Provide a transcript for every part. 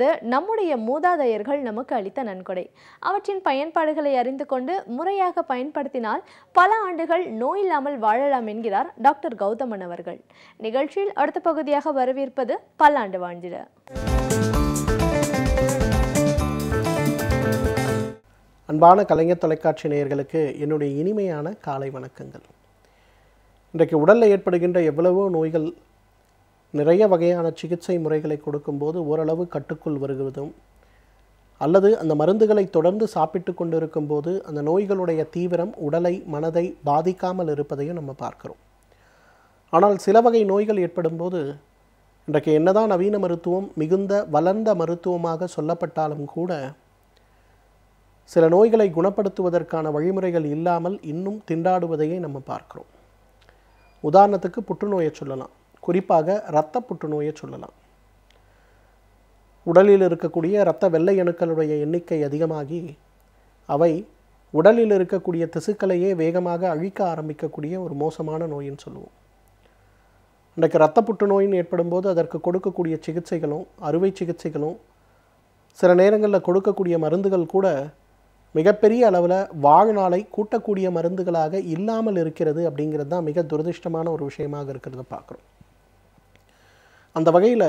என்பது நம்முடைய மூதாதையர்கள் நமக்கு அளித்த நன்கொடை. அவற்றின் பயன்பாடுகளை அறிந்து கொண்டு முறையாக பயன்படுத்தினால் பல ஆண்டுகள் நோயில்லாமல் வாழலாம் என்கிறார் டாக்டர் கௌதமன் அவர்கள். நிகழ்ச்சியில் அடுத்த பகுதியாக வரவேற்பது பல்லாண்டு வாழ்ந்திட. அன்பான கலைஞர் தொலைக்காட்சி நேயர்களுக்கு என்னுடைய இனிமையான காலை வணக்கங்கள். இன்றைக்கு உடலில் ஏற்படுகின்ற எவ்வளவோ நோய்கள் நிறைய வகையான சிகிச்சை முறைகளை கொடுக்கும்போது ஓரளவு கட்டுக்குள் வருவதும் அல்லது அந்த மருந்துகளை தொடர்ந்து சாப்பிட்டு கொண்டு இருக்கும்போது அந்த நோய்களுடைய தீவிரம் உடலை மனதை பாதிக்காமல் இருப்பதையும் நம்ம பார்க்கிறோம். ஆனால் சில வகை நோய்கள் ஏற்படும் போது இன்றைக்கு என்னதான் நவீன மருத்துவம் மிகுந்த வளர்ந்த மருத்துவமாக சொல்லப்பட்டாலும் கூட சில நோய்களை குணப்படுத்துவதற்கான வழிமுறைகள் இல்லாமல் இன்னும் திண்டாடுவதையே நம்ம பார்க்கிறோம். உதாரணத்துக்கு புற்றுநோயை சொல்லலாம். குறிப்பாக இரத்த புற்றுநோயை சொல்லலாம். உடலில் இருக்கக்கூடிய இரத்த வெள்ளை அணுக்களுடைய எண்ணிக்கை அதிகமாகி அவை உடலில் இருக்கக்கூடிய திசுக்களையே வேகமாக அழிக்க ஆரம்பிக்கக்கூடிய ஒரு மோசமான நோயின்னு சொல்லுவோம். இன்றைக்கு இரத்த புற்றுநோயின்னு ஏற்படும் போது அதற்கு கொடுக்கக்கூடிய சிகிச்சைகளும் அறுவை சிகிச்சைகளும் சில நேரங்களில் கொடுக்கக்கூடிய மருந்துகள் கூட மிகப்பெரிய அளவில் வாழ்நாளை கூட்டக்கூடிய மருந்துகளாக இல்லாமல் இருக்கிறது. அப்படிங்கிறது தான் மிக துரதிர்ஷ்டமான ஒரு விஷயமாக இருக்கிறத பார்க்குறோம். அந்த வகையில்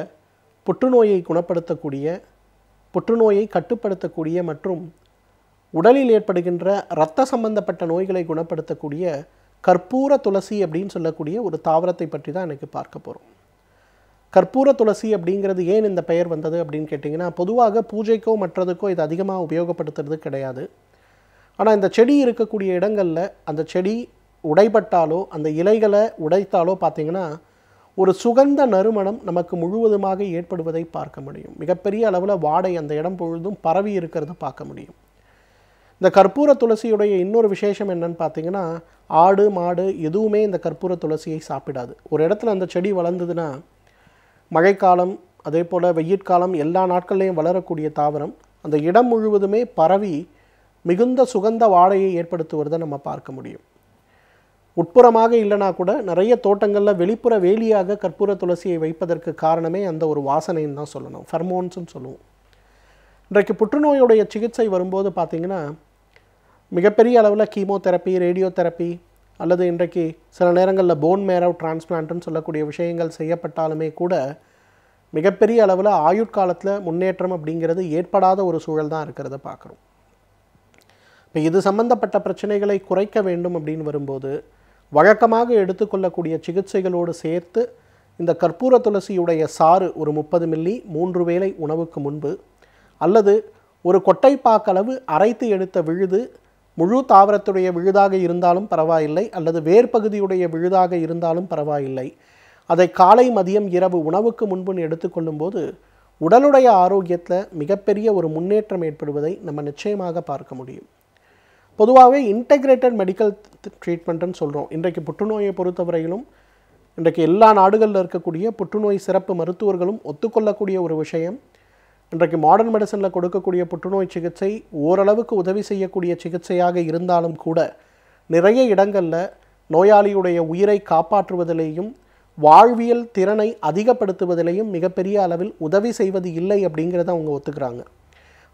புற்றுநோயை குணப்படுத்தக்கூடிய, புற்றுநோயை கட்டுப்படுத்தக்கூடிய மற்றும் உடலில் ஏற்படுகின்ற இரத்த சம்பந்தப்பட்ட நோய்களை குணப்படுத்தக்கூடிய கற்பூர துளசி அப்படின்னு சொல்லக்கூடிய ஒரு தாவரத்தை பற்றி தான் எனக்கு பார்க்க போகிறோம். கற்பூர துளசி அப்படிங்கிறது ஏன் இந்த பெயர் வந்தது அப்படின்னு கேட்டிங்கன்னா, பொதுவாக பூஜைக்கோ மற்றதுக்கோ இது அதிகமாக உபயோகப்படுத்துறது கிடையாது. ஆனால் இந்த செடி இருக்கக்கூடிய இடங்களில் அந்த செடி உடைபட்டாலோ அந்த இலைகளை உடைத்தாலோ பார்த்திங்கன்னா ஒரு சுகந்த நறுமணம் நமக்கு முழுவதுமாக ஏற்படுவதை பார்க்க முடியும். மிகப்பெரிய அளவில் வாடை அந்த இடம் பொழுதும் பரவி இருக்கிறத பார்க்க முடியும். இந்த கற்பூர துளசியுடைய இன்னொரு விசேஷம் என்னன்னு பார்த்திங்கன்னா, ஆடு மாடு எதுவுமே இந்த கற்பூர துளசியை சாப்பிடாது. ஒரு இடத்துல அந்த செடி வளர்ந்ததுன்னா மழைக்காலம் அதே போல் வெயிற்காலம் எல்லா நாட்கள்லையும் வளரக்கூடிய தாவரம் அந்த இடம் முழுவதுமே பரவி மிகுந்த சுகந்த வாடையை ஏற்படுத்துவதை நம்ம பார்க்க முடியும். உட்புறமாக இல்லைனா கூட நிறைய தோட்டங்களில் வெளிப்புற வேலியாக கற்பூர துளசியை வைப்பதற்கு காரணமே அந்த ஒரு வாசனைன்னு தான் சொல்லணும். ஃபெர்மோன்ஸ்னு சொல்லுவோம். இன்றைக்கு புற்றுநோயுடைய சிகிச்சை வரும்போது பார்த்திங்கன்னா மிகப்பெரிய அளவில் கீமோதெரப்பி, ரேடியோ தெரப்பி அல்லது இன்றைக்கு சில நேரங்களில் போன் மேரோ டிரான்ஸ்பிளான்ட்னு சொல்லக்கூடிய விஷயங்கள் செய்யப்பட்டாலுமே கூட மிகப்பெரிய அளவில் ஆயுட்காலத்தில் முன்னேற்றம் அப்படிங்கிறது ஏற்படாத ஒரு சூழல் தான் இருக்கிறத பார்க்குறோம். இப்போ இது சம்பந்தப்பட்ட பிரச்சனைகளை குறைக்க வேண்டும் அப்படின்னு வரும்போது வழக்கமாக எடுத்துக்கொள்ளக்கூடிய சிகிச்சைகளோடு சேர்த்து இந்த கற்பூர துளசியுடைய சாறு ஒரு 30 மில்லி 3 வேளை உணவுக்கு முன்பு அல்லது ஒரு கொட்டைப்பாக்களவு அரைத்து எடுத்த விழுது முழு தாவரத்துடைய விழுதாக இருந்தாலும் பரவாயில்லை அல்லது வேர்பகுதியுடைய விழுதாக இருந்தாலும் பரவாயில்லை, அதை காலை மதியம் இரவு உணவுக்கு முன்பு எடுத்துக்கொள்ளும் போது உடலுடைய ஆரோக்கியத்தில் மிகப்பெரிய ஒரு முன்னேற்றம் ஏற்படுவதை நம்ம நிச்சயமாக பார்க்க முடியும். பொதுவாகவே இன்டெகிரேட்டட் மெடிக்கல் ட்ரீட்மெண்ட்டுன்னு சொல்கிறோம். இன்றைக்கு புற்றுநோயை பொறுத்தவரையிலும் இன்றைக்கு எல்லா நாடுகளில் இருக்கக்கூடிய புற்றுநோய் சிறப்பு மருத்துவர்களும் ஒத்துக்கொள்ளக்கூடிய ஒரு விஷயம், இன்றைக்கு மாடர்ன் மெடிசனில் கொடுக்கக்கூடிய புற்றுநோய் சிகிச்சை ஓரளவுக்கு உதவி செய்யக்கூடிய சிகிச்சையாக இருந்தாலும் கூட நிறைய இடங்களில் நோயாளியுடைய உயிரை காப்பாற்றுவதிலேயும் வாழ்வியல் திறனை அதிகப்படுத்துவதிலேயும் மிகப்பெரிய அளவில் உதவி செய்வது இல்லை அப்படிங்கிறத அவங்க ஒத்துக்கிறாங்க.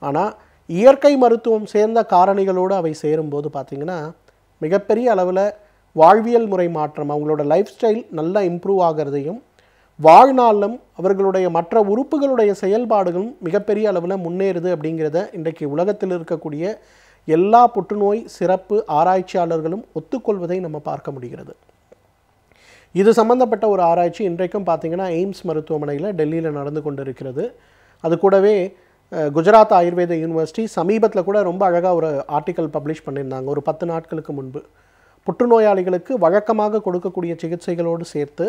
ஆனால் இயற்கை மருத்துவம் சேர்ந்த காரணிகளோடு அவை சேரும்போது பார்த்திங்கன்னா மிகப்பெரிய அளவில் வாழ்வியல் முறை மாற்றம், அவங்களோட லைஃப் ஸ்டைல் நல்லா இம்ப்ரூவ் ஆகிறதையும் வாழ்நாளிலும் அவர்களுடைய மற்ற உறுப்புகளுடைய செயல்பாடுகளும் மிகப்பெரிய அளவில் முன்னேறுது அப்படிங்கிறத இன்றைக்கு உலகத்தில் இருக்கக்கூடிய எல்லா புற்றுநோய் சிறப்பு ஆராய்ச்சியாளர்களும் ஒத்துக்கொள்வதை நம்ம பார்க்க முடிகிறது. இது சம்பந்தப்பட்ட ஒரு ஆராய்ச்சி இன்றைக்கும் பார்த்திங்கன்னா எய்ம்ஸ் மருத்துவமனையில் டெல்லியில் நடந்து கொண்டு இருக்கிறது. அது கூடவே குஜராத் ஆயுர்வேத யூனிவர்சிட்டி சமீபத்தில் கூட ரொம்ப அழகாக ஒரு ஆர்டிக்கல் பப்ளிஷ் பண்ணியிருந்தாங்க ஒரு 10 நாட்களுக்கு முன்பு. புற்றுநோயாளிகளுக்கு வழக்கமாக கொடுக்கக்கூடிய சிகிச்சைகளோடு சேர்த்து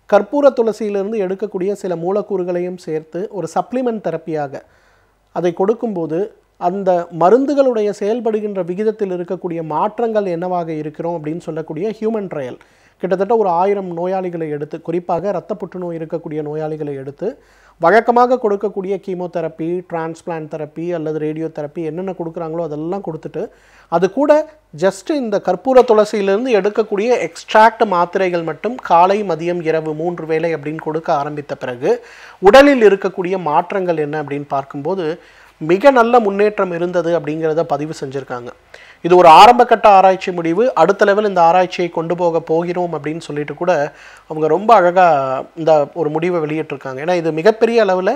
கற்பூர துளசியிலிருந்து எடுக்கக்கூடிய சில மூலக்கூறுகளையும் சேர்த்து ஒரு சப்ளிமெண்ட் தெரப்பியாக அதை கொடுக்கும்போது அந்த மருந்துகளுடைய செயல்படுகின்ற விகிதத்தில் இருக்கக்கூடிய மாற்றங்கள் என்னவாக இருக்கிறோம் அப்படின்னு சொல்லக்கூடிய ஹியூமன் ட்ரையல் கிட்டத்தட்ட ஒரு 1000 நோயாளிகளை எடுத்து, குறிப்பாக இரத்த புற்றுநோய் இருக்கக்கூடிய நோயாளிகளை எடுத்து வழக்கமாக கொடுக்கக்கூடிய கீமோதெரப்பி, டிரான்ஸ்பிளான்ட் தெரப்பி அல்லது ரேடியோ தெரப்பி என்னென்ன கொடுக்குறாங்களோ அதெல்லாம் கொடுத்துட்டு, அது கூட ஜஸ்ட் இந்த கற்பூர துளசியிலிருந்து எடுக்கக்கூடிய எக்ஸ்ட்ராக்ட் மாத்திரைகள் மட்டும் காலை, மதியம், இரவு 3 வேளை அப்படின்னு கொடுக்க ஆரம்பித்த பிறகு உடலில் இருக்கக்கூடிய மாற்றங்கள் என்ன அப்படின்னு பார்க்கும்போது மிக நல்ல முன்னேற்றம் இருந்தது அப்படிங்கிறத பதிவு செஞ்சுருக்காங்க. இது ஒரு ஆரம்பகட்ட ஆராய்ச்சி முடிவு. அடுத்த லெவல் இந்த ஆராய்ச்சியை கொண்டு போக போகிறோம் அப்படின்னு சொல்லிட்டு கூட அவங்க ரொம்ப அழகாக இந்த ஒரு முடிவை வெளியிட்டிருக்காங்க. ஏன்னா இது மிகப்பெரிய அளவில்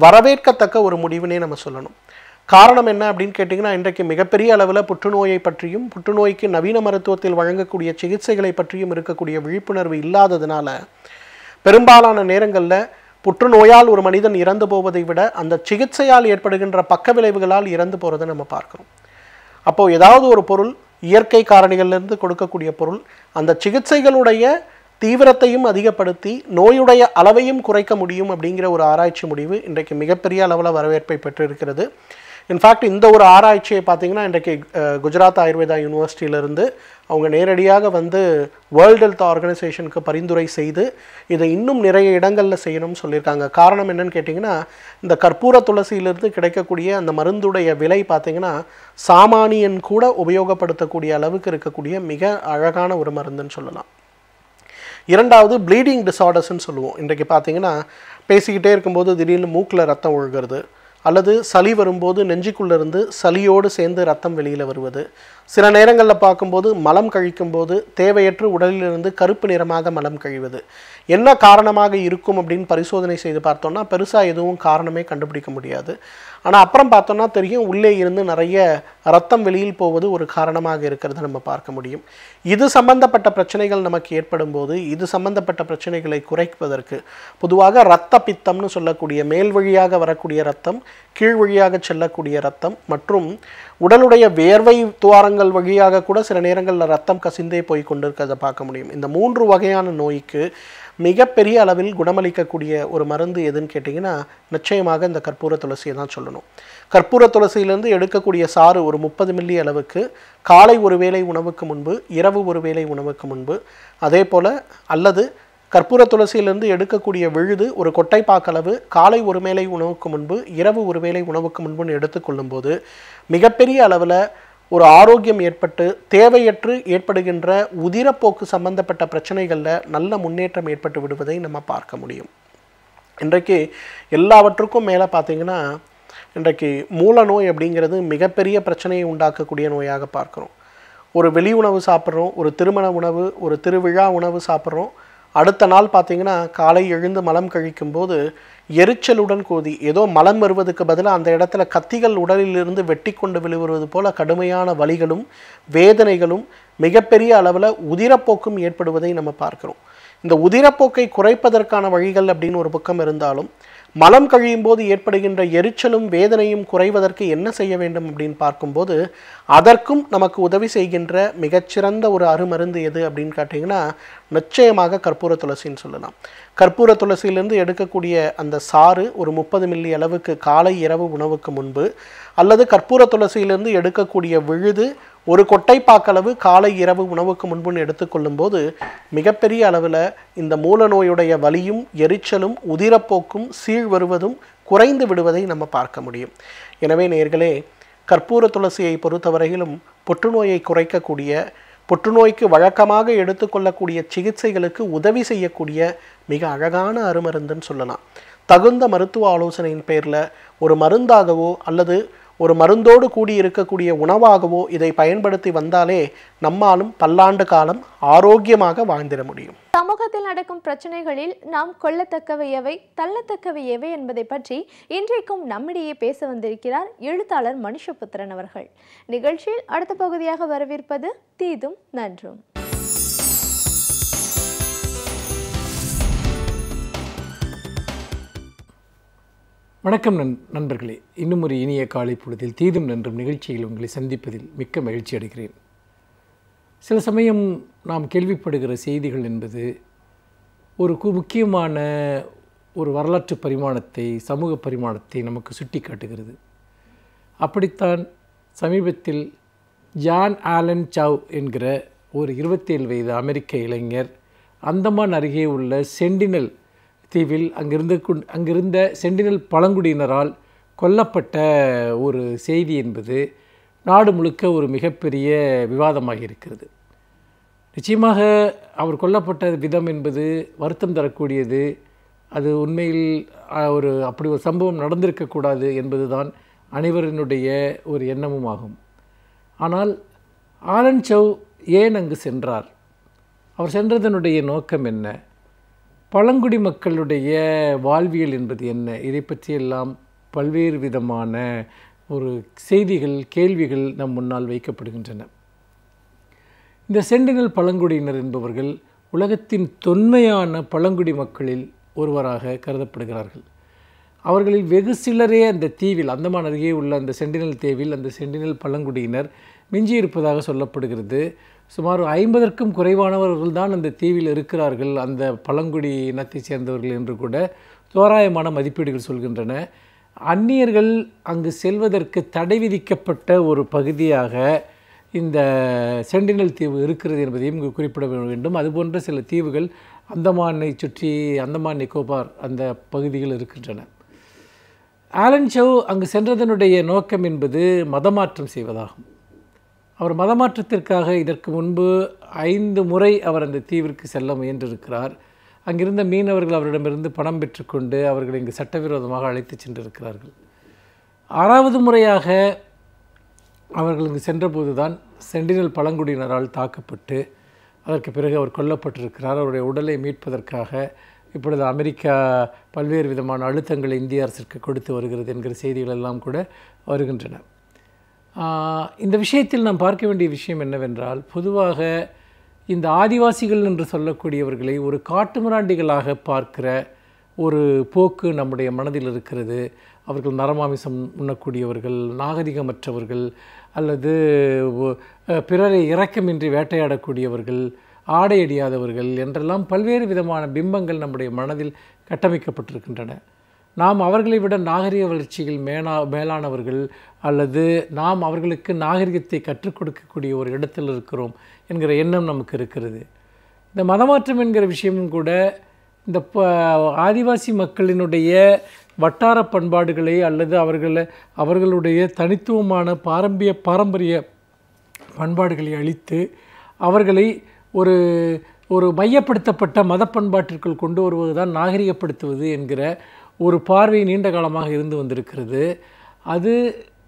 வரவேற்கத்தக்க ஒரு முடிவுனே நம்ம சொல்லணும். காரணம் என்ன அப்படின்னு கேட்டிங்கன்னா, இன்றைக்கு மிகப்பெரிய அளவில் புற்றுநோயை பற்றியும் புற்றுநோய்க்கு நவீன மருத்துவத்தில் வழங்கக்கூடிய சிகிச்சைகளை பற்றியும் இருக்கக்கூடிய விழிப்புணர்வு இல்லாததுனால பெரும்பாலான நேரங்களில் புற்றுநோயால் ஒரு மனிதன் இறந்து போவதை விட அந்த சிகிச்சையால் ஏற்படுகின்ற பக்க விளைவுகளால் இறந்து போகிறத நம்ம பார்க்குறோம். அப்போது ஏதாவது ஒரு பொருள் இயற்கை காரணிகள்லேருந்து கொடுக்கக்கூடிய பொருள் அந்த சிகிச்சைகளுடைய தீவிரத்தையும் அதிகப்படுத்தி நோயுடைய அளவையும் குறைக்க முடியும் அப்படிங்கிற ஒரு ஆராய்ச்சி முடிவு இன்றைக்கு மிகப்பெரிய அளவில் வரவேற்பை பெற்றிருக்கிறது. இன்ஃபேக்ட் இந்த ஒரு ஆராய்ச்சியை பார்த்திங்கன்னா இன்றைக்கு குஜராத் ஆயுர்வேதா யூனிவர்சிட்டியிலிருந்து அவங்க நேரடியாக வந்து வேர்ல்டு ஹெல்த் ஆர்கனைசேஷனுக்கு பரிந்துரை செய்து இதை இன்னும் நிறைய இடங்களில் செய்யணும்னு சொல்லியிருக்காங்க. காரணம் என்னன்னு கேட்டிங்கன்னா, இந்த கற்பூர துளசியிலிருந்து கிடைக்கக்கூடிய அந்த மருந்துடைய விலை பார்த்திங்கன்னா சாமானியன் கூட உபயோகப்படுத்தக்கூடிய அளவுக்கு இருக்கக்கூடிய மிக அழகான ஒரு மருந்துன்னு சொல்லலாம். இரண்டாவது ப்ளீடிங் டிஸார்டர்ஸ்ன்னு சொல்லுவோம். இன்றைக்கு பார்த்திங்கன்னா பேசிக்கிட்டே இருக்கும்போது திடீர்னு மூக்கில் ரத்தம் ஒழுகிறது, அல்லது சளி வரும்போது நெஞ்சுக்குள்ளேருந்து சளியோடு சேர்ந்து ரத்தம் வெளியில் வருவது, சில நேரங்களில் பார்க்கும்போது மலம் கழிக்கும்போது தேவையற்று உடலிலிருந்து கருப்பு நிறமாக மலம் கழிவது என்ன காரணமாக இருக்கும் அப்படின்னு பரிசோதனை செய்து பார்த்தோம்னா பெருசாக எதுவும் காரணமே கண்டுபிடிக்க முடியாது. ஆனால் அப்புறம் பார்த்தோம்னா தெரியும் உள்ளே இருந்து நிறைய ரத்தம் வெளியில் போவது ஒரு காரணமாக இருக்கிறத நம்ம பார்க்க முடியும். இது சம்பந்தப்பட்ட பிரச்சனைகள் நமக்கு ஏற்படும் போது இது சம்பந்தப்பட்ட பிரச்சனைகளை குறைப்பதற்கு பொதுவாக இரத்த பித்தம்னு சொல்லக்கூடிய மேல் வழியாக வரக்கூடிய இரத்தம், கீழ் வழியாக செல்லக்கூடிய இரத்தம் மற்றும் உடலுடைய வேர்வை துவாரங்கள் வழியாக கூட சில நேரங்களில் ரத்தம் கசிந்தே போய் கொண்டிருக்கிறத பார்க்க முடியும். இந்த 3 வகையான நோய்க்கு மிகப்பெரிய அளவில் குணமளிக்கக்கூடிய ஒரு மருந்து எதுன்னு கேட்டிங்கன்னா நிச்சயமாக இந்த கற்பூர துளசியை தான் சொல்லணும். கற்பூர துளசியிலிருந்து எடுக்கக்கூடிய சாறு ஒரு 30 மில்லி அளவுக்கு காலை ஒரு வேளை உணவுக்கு முன்பு, இரவு ஒரு வேளை உணவுக்கு முன்பு, அதே போல் அல்லது கற்பூர துளசியிலிருந்து எடுக்கக்கூடிய விழுது ஒரு கொட்டைப்பாக்களவு காலை ஒரு வேளை உணவுக்கு முன்பு, இரவு ஒரு வேளை உணவுக்கு முன்புன்னு எடுத்துக்கொள்ளும் போது மிகப்பெரிய அளவில் ஒரு ஆரோக்கியம் ஏற்பட்டு தேவையற்று ஏற்படுகின்ற உதிரப்போக்கு சம்பந்தப்பட்ட பிரச்சனைகளில் நல்ல முன்னேற்றம் ஏற்பட்டு விடுவதை நம்ம பார்க்க முடியும். இன்றைக்கு எல்லாவற்றுக்கும் மேலே பார்த்திங்கன்னா இன்றைக்கு மூல நோய் அப்படிங்கிறது மிகப்பெரிய பிரச்சனையை உண்டாக்கக்கூடிய நோயாக பார்க்குறோம். ஒரு வெளி உணவு சாப்பிட்றோம், ஒரு திருமண உணவு, ஒரு திருவிழா உணவு சாப்பிட்றோம், அடுத்த நாள் பார்த்திங்கன்னா காலை எழுந்து மலம் கழிக்கும்போது எரிச்சலுடன் கூதி ஏதோ மலம் வருவதுக்கு பதிலாக அந்த இடத்துல கத்திகள் உடலிலிருந்து வெட்டி கொண்டு விழுவது போல கடுமையான வலிகளும் வேதனைகளும் மிகப்பெரிய அளவில் உதிரப்போக்கும் ஏற்படுவதை நம்ம பார்க்குறோம். இந்த உதிரப்போக்கை குறைப்பதற்கான வழிகள் அப்படின்னு ஒரு பக்கம் இருந்தாலும் மலம் கழியும் போது ஏற்படுகின்ற எரிச்சலும் வேதனையும் குறைவதற்கு என்ன செய்ய வேண்டும் அப்படின்னு பார்க்கும்போது அதற்கும் நமக்கு உதவி செய்கின்ற மிகச்சிறந்த ஒரு அருமருந்து எது அப்படின்னு கேட்டிங்கன்னா நிச்சயமாக கற்பூர துளசின்னு சொல்லலாம். கற்பூர துளசியிலிருந்து எடுக்கக்கூடிய அந்த சாறு ஒரு 30 மில்லி அளவுக்கு காலை இரவு உணவுக்கு முன்பு, அல்லது கற்பூர துளசியிலிருந்து எடுக்கக்கூடிய விழுது ஒரு கொட்டைப்பாக்களவு காலை இரவு உணவுக்கு முன்புன்னு எடுத்துக்கொள்ளும் போது மிகப்பெரிய அளவில் இந்த மூல நோயுடைய வலியும் எரிச்சலும் உதிரப்போக்கும் சீழ் வருவதும் குறைந்து விடுவதை நம்ம பார்க்க முடியும். எனவே நேயர்களே, கற்பூர துளசியை பொறுத்தவரையிலும் புற்றுநோயை குறைக்கக்கூடிய, புற்றுநோய்க்கு வழக்கமாக எடுத்துக்கொள்ளக்கூடிய சிகிச்சைகளுக்கு உதவி செய்யக்கூடிய மிக அழகான அருமருந்துன்னு சொல்லலாம். தகுந்த மருத்துவ ஆலோசனையின் பேரில் ஒரு மருந்தாகவோ அல்லது ஒரு மருந்தோடு கூடி இருக்கக்கூடிய உணவாகவோ இதை பயன்படுத்தி வந்தாலே நம்மாலும் பல்லாண்டு காலம் ஆரோக்கியமாக வாழ்ந்திட முடியும். சமூகத்தில் நடக்கும் பிரச்சனைகளில் நாம் கொள்ளத்தக்கவை எவை, தள்ளத்தக்கவை எவை என்பதை பற்றி இன்றைக்கும் நம்மிடையே பேச வந்திருக்கிறார் எழுத்தாளர் மனுஷபுத்திரன் அவர்கள். நிகழ்ச்சியில் அடுத்த பகுதியாக வரவேற்பது தீதும் நன்றும். வணக்கம் நண்பர்களே, இன்னும் ஒரு இனிய காலை பொழுதில் தீதும் நன்றும் நிகழ்ச்சியில் உங்களை சந்திப்பதில் மிக்க மகிழ்ச்சி அடைகிறேன். சில சமயம் நாம் கேள்விப்படுகிற செய்திகள் என்பது ஒரு முக்கியமான ஒரு வரலாற்று பரிமாணத்தை, சமூக பரிமாணத்தை நமக்கு சுட்டி காட்டுகிறது. அப்படித்தான் சமீபத்தில் ஜான் ஆலன் சவ் என்கிற ஒரு 27 வயது அமெரிக்க இளைஞர் அந்தமான் அருகே உள்ள சென்டினல் தீவில் அங்கிருந்த சென்டினல் பழங்குடியினரால் கொல்லப்பட்ட ஒரு செய்தி என்பது நாடு முழுக்க ஒரு மிகப்பெரிய விவாதமாக இருக்கிறது. நிச்சயமாக அவர் கொல்லப்பட்ட விதம் என்பது வருத்தம் தரக்கூடியது. அது உண்மையில் அப்படி ஒரு சம்பவம் நடந்திருக்கக்கூடாது என்பது தான் அனைவரினுடைய ஒரு எண்ணமும் ஆகும். ஆனால் ஆலன் சவ் ஏன் அங்கு சென்றார்? அவர் சென்றதனுடைய நோக்கம் என்ன? பழங்குடி மக்களுடைய வாழ்வியல் என்பது என்ன? இதை பற்றியெல்லாம் பல்வேறு விதமான ஒரு செய்திகள், கேள்விகள் நம் முன்னால் வைக்கப்படுகின்றன. இந்த சென்டினல் பழங்குடியினர் என்பவர்கள் உலகத்தின் தொன்மையான பழங்குடி மக்களில் ஒருவராக கருதப்படுகிறார்கள். அவர்களில் வெகு சிலரே அந்த தீவில், அந்தமான் அருகே உள்ள அந்த சென்டினல் தீவில் அந்த சென்டினல் பழங்குடியினர் மிஞ்சியிருப்பதாக சொல்லப்படுகிறது. சுமார் 50க்கும் குறைவானவர்கள் தான் அந்த தீவில் இருக்கிறார்கள், அந்த பழங்குடி இனத்தைச் சேர்ந்தவர்கள் என்று கூட தோராயமான மதிப்பீடுகள் சொல்கின்றன. அந்நியர்கள் அங்கு செல்வதற்கு தடை விதிக்கப்பட்ட ஒரு பகுதியாக இந்த சென்டினல் தீவு இருக்கிறது என்பதையும் இங்கு குறிப்பிட வேண்டும். அதுபோன்ற சில தீவுகள் அந்தமானை சுற்றி, அந்தமான் நிக்கோபார் அந்த பகுதிகள் இருக்கின்றன. ஆலன் சவ் அங்கு சென்றதனுடைய நோக்கம் என்பது மதமாற்றம் செய்வதாகும். அவர் மதமாற்றத்திற்காக இதற்கு முன்பு 5 முறை அவர் அந்த தீவிற்கு செல்ல முயன்றிருக்கிறார். அங்கிருந்த மீனவர்கள் அவரிடமிருந்து பணம் பெற்றுக்கொண்டு அவர்களை இங்கு சட்டவிரோதமாக அழைத்து சென்றிருக்கிறார்கள். 6வது முறையாக அவர்கள் இங்கு சென்றபோது தான் சென்டினல் பழங்குடியினரால் தாக்கப்பட்டு அதற்கு பிறகு அவர் கொல்லப்பட்டிருக்கிறார். அவருடைய உடலை மீட்பதற்காக இப்பொழுது அமெரிக்கா பல்வேறு விதமான அழுத்தங்களை இந்திய அரசிற்கு கொடுத்து வருகிறது என்கிற செய்திகள் எல்லாம் கூட வருகின்றன. இந்த விஷயத்தில் நாம் பார்க்க வேண்டிய விஷயம் என்னவென்றால், பொதுவாக இந்த ஆதிவாசிகள் என்று சொல்லக்கூடியவர்களை ஒரு காட்டுமிராண்டிகளாக பார்க்கிற ஒரு போக்கு நம்முடைய மனதில் இருக்கிறது. அவர்கள் நரமாமிசம் உண்ணக்கூடியவர்கள், நாகரிகமற்றவர்கள், அல்லது பிறரை இரக்கமின்றி வேட்டையாடக்கூடியவர்கள், ஆடையடியாதவர்கள் என்றெல்லாம் பல்வேறு விதமான பிம்பங்கள் நம்முடைய மனதில் கட்டமைக்கப்பட்டிருக்கின்றன. நாம் அவர்களை விட நாகரிக வளர்ச்சியில் மேலானவர்கள், அல்லது நாம் அவர்களுக்கு நாகரிகத்தை கற்றுக் கொடுக்கக்கூடிய ஒரு இடத்தில் இருக்கிறோம் என்கிற எண்ணம் நமக்கு இருக்கிறது. இந்த மதமாற்றம் என்கிற விஷயமும் கூட இந்த ஆதிவாசி மக்களினுடைய வட்டார பண்பாடுகளை அல்லது அவர்களுடைய தனித்துவமான பாரம்பரிய பண்பாடுகளை அழித்து அவர்களை ஒரு மையப்படுத்தப்பட்ட மத பண்பாட்டிற்குள் கொண்டு வருவது தான் நாகரிகப்படுத்துவது என்கிற ஒரு பார்வை நீண்ட காலமாக இருந்து வந்திருக்கிறது. அது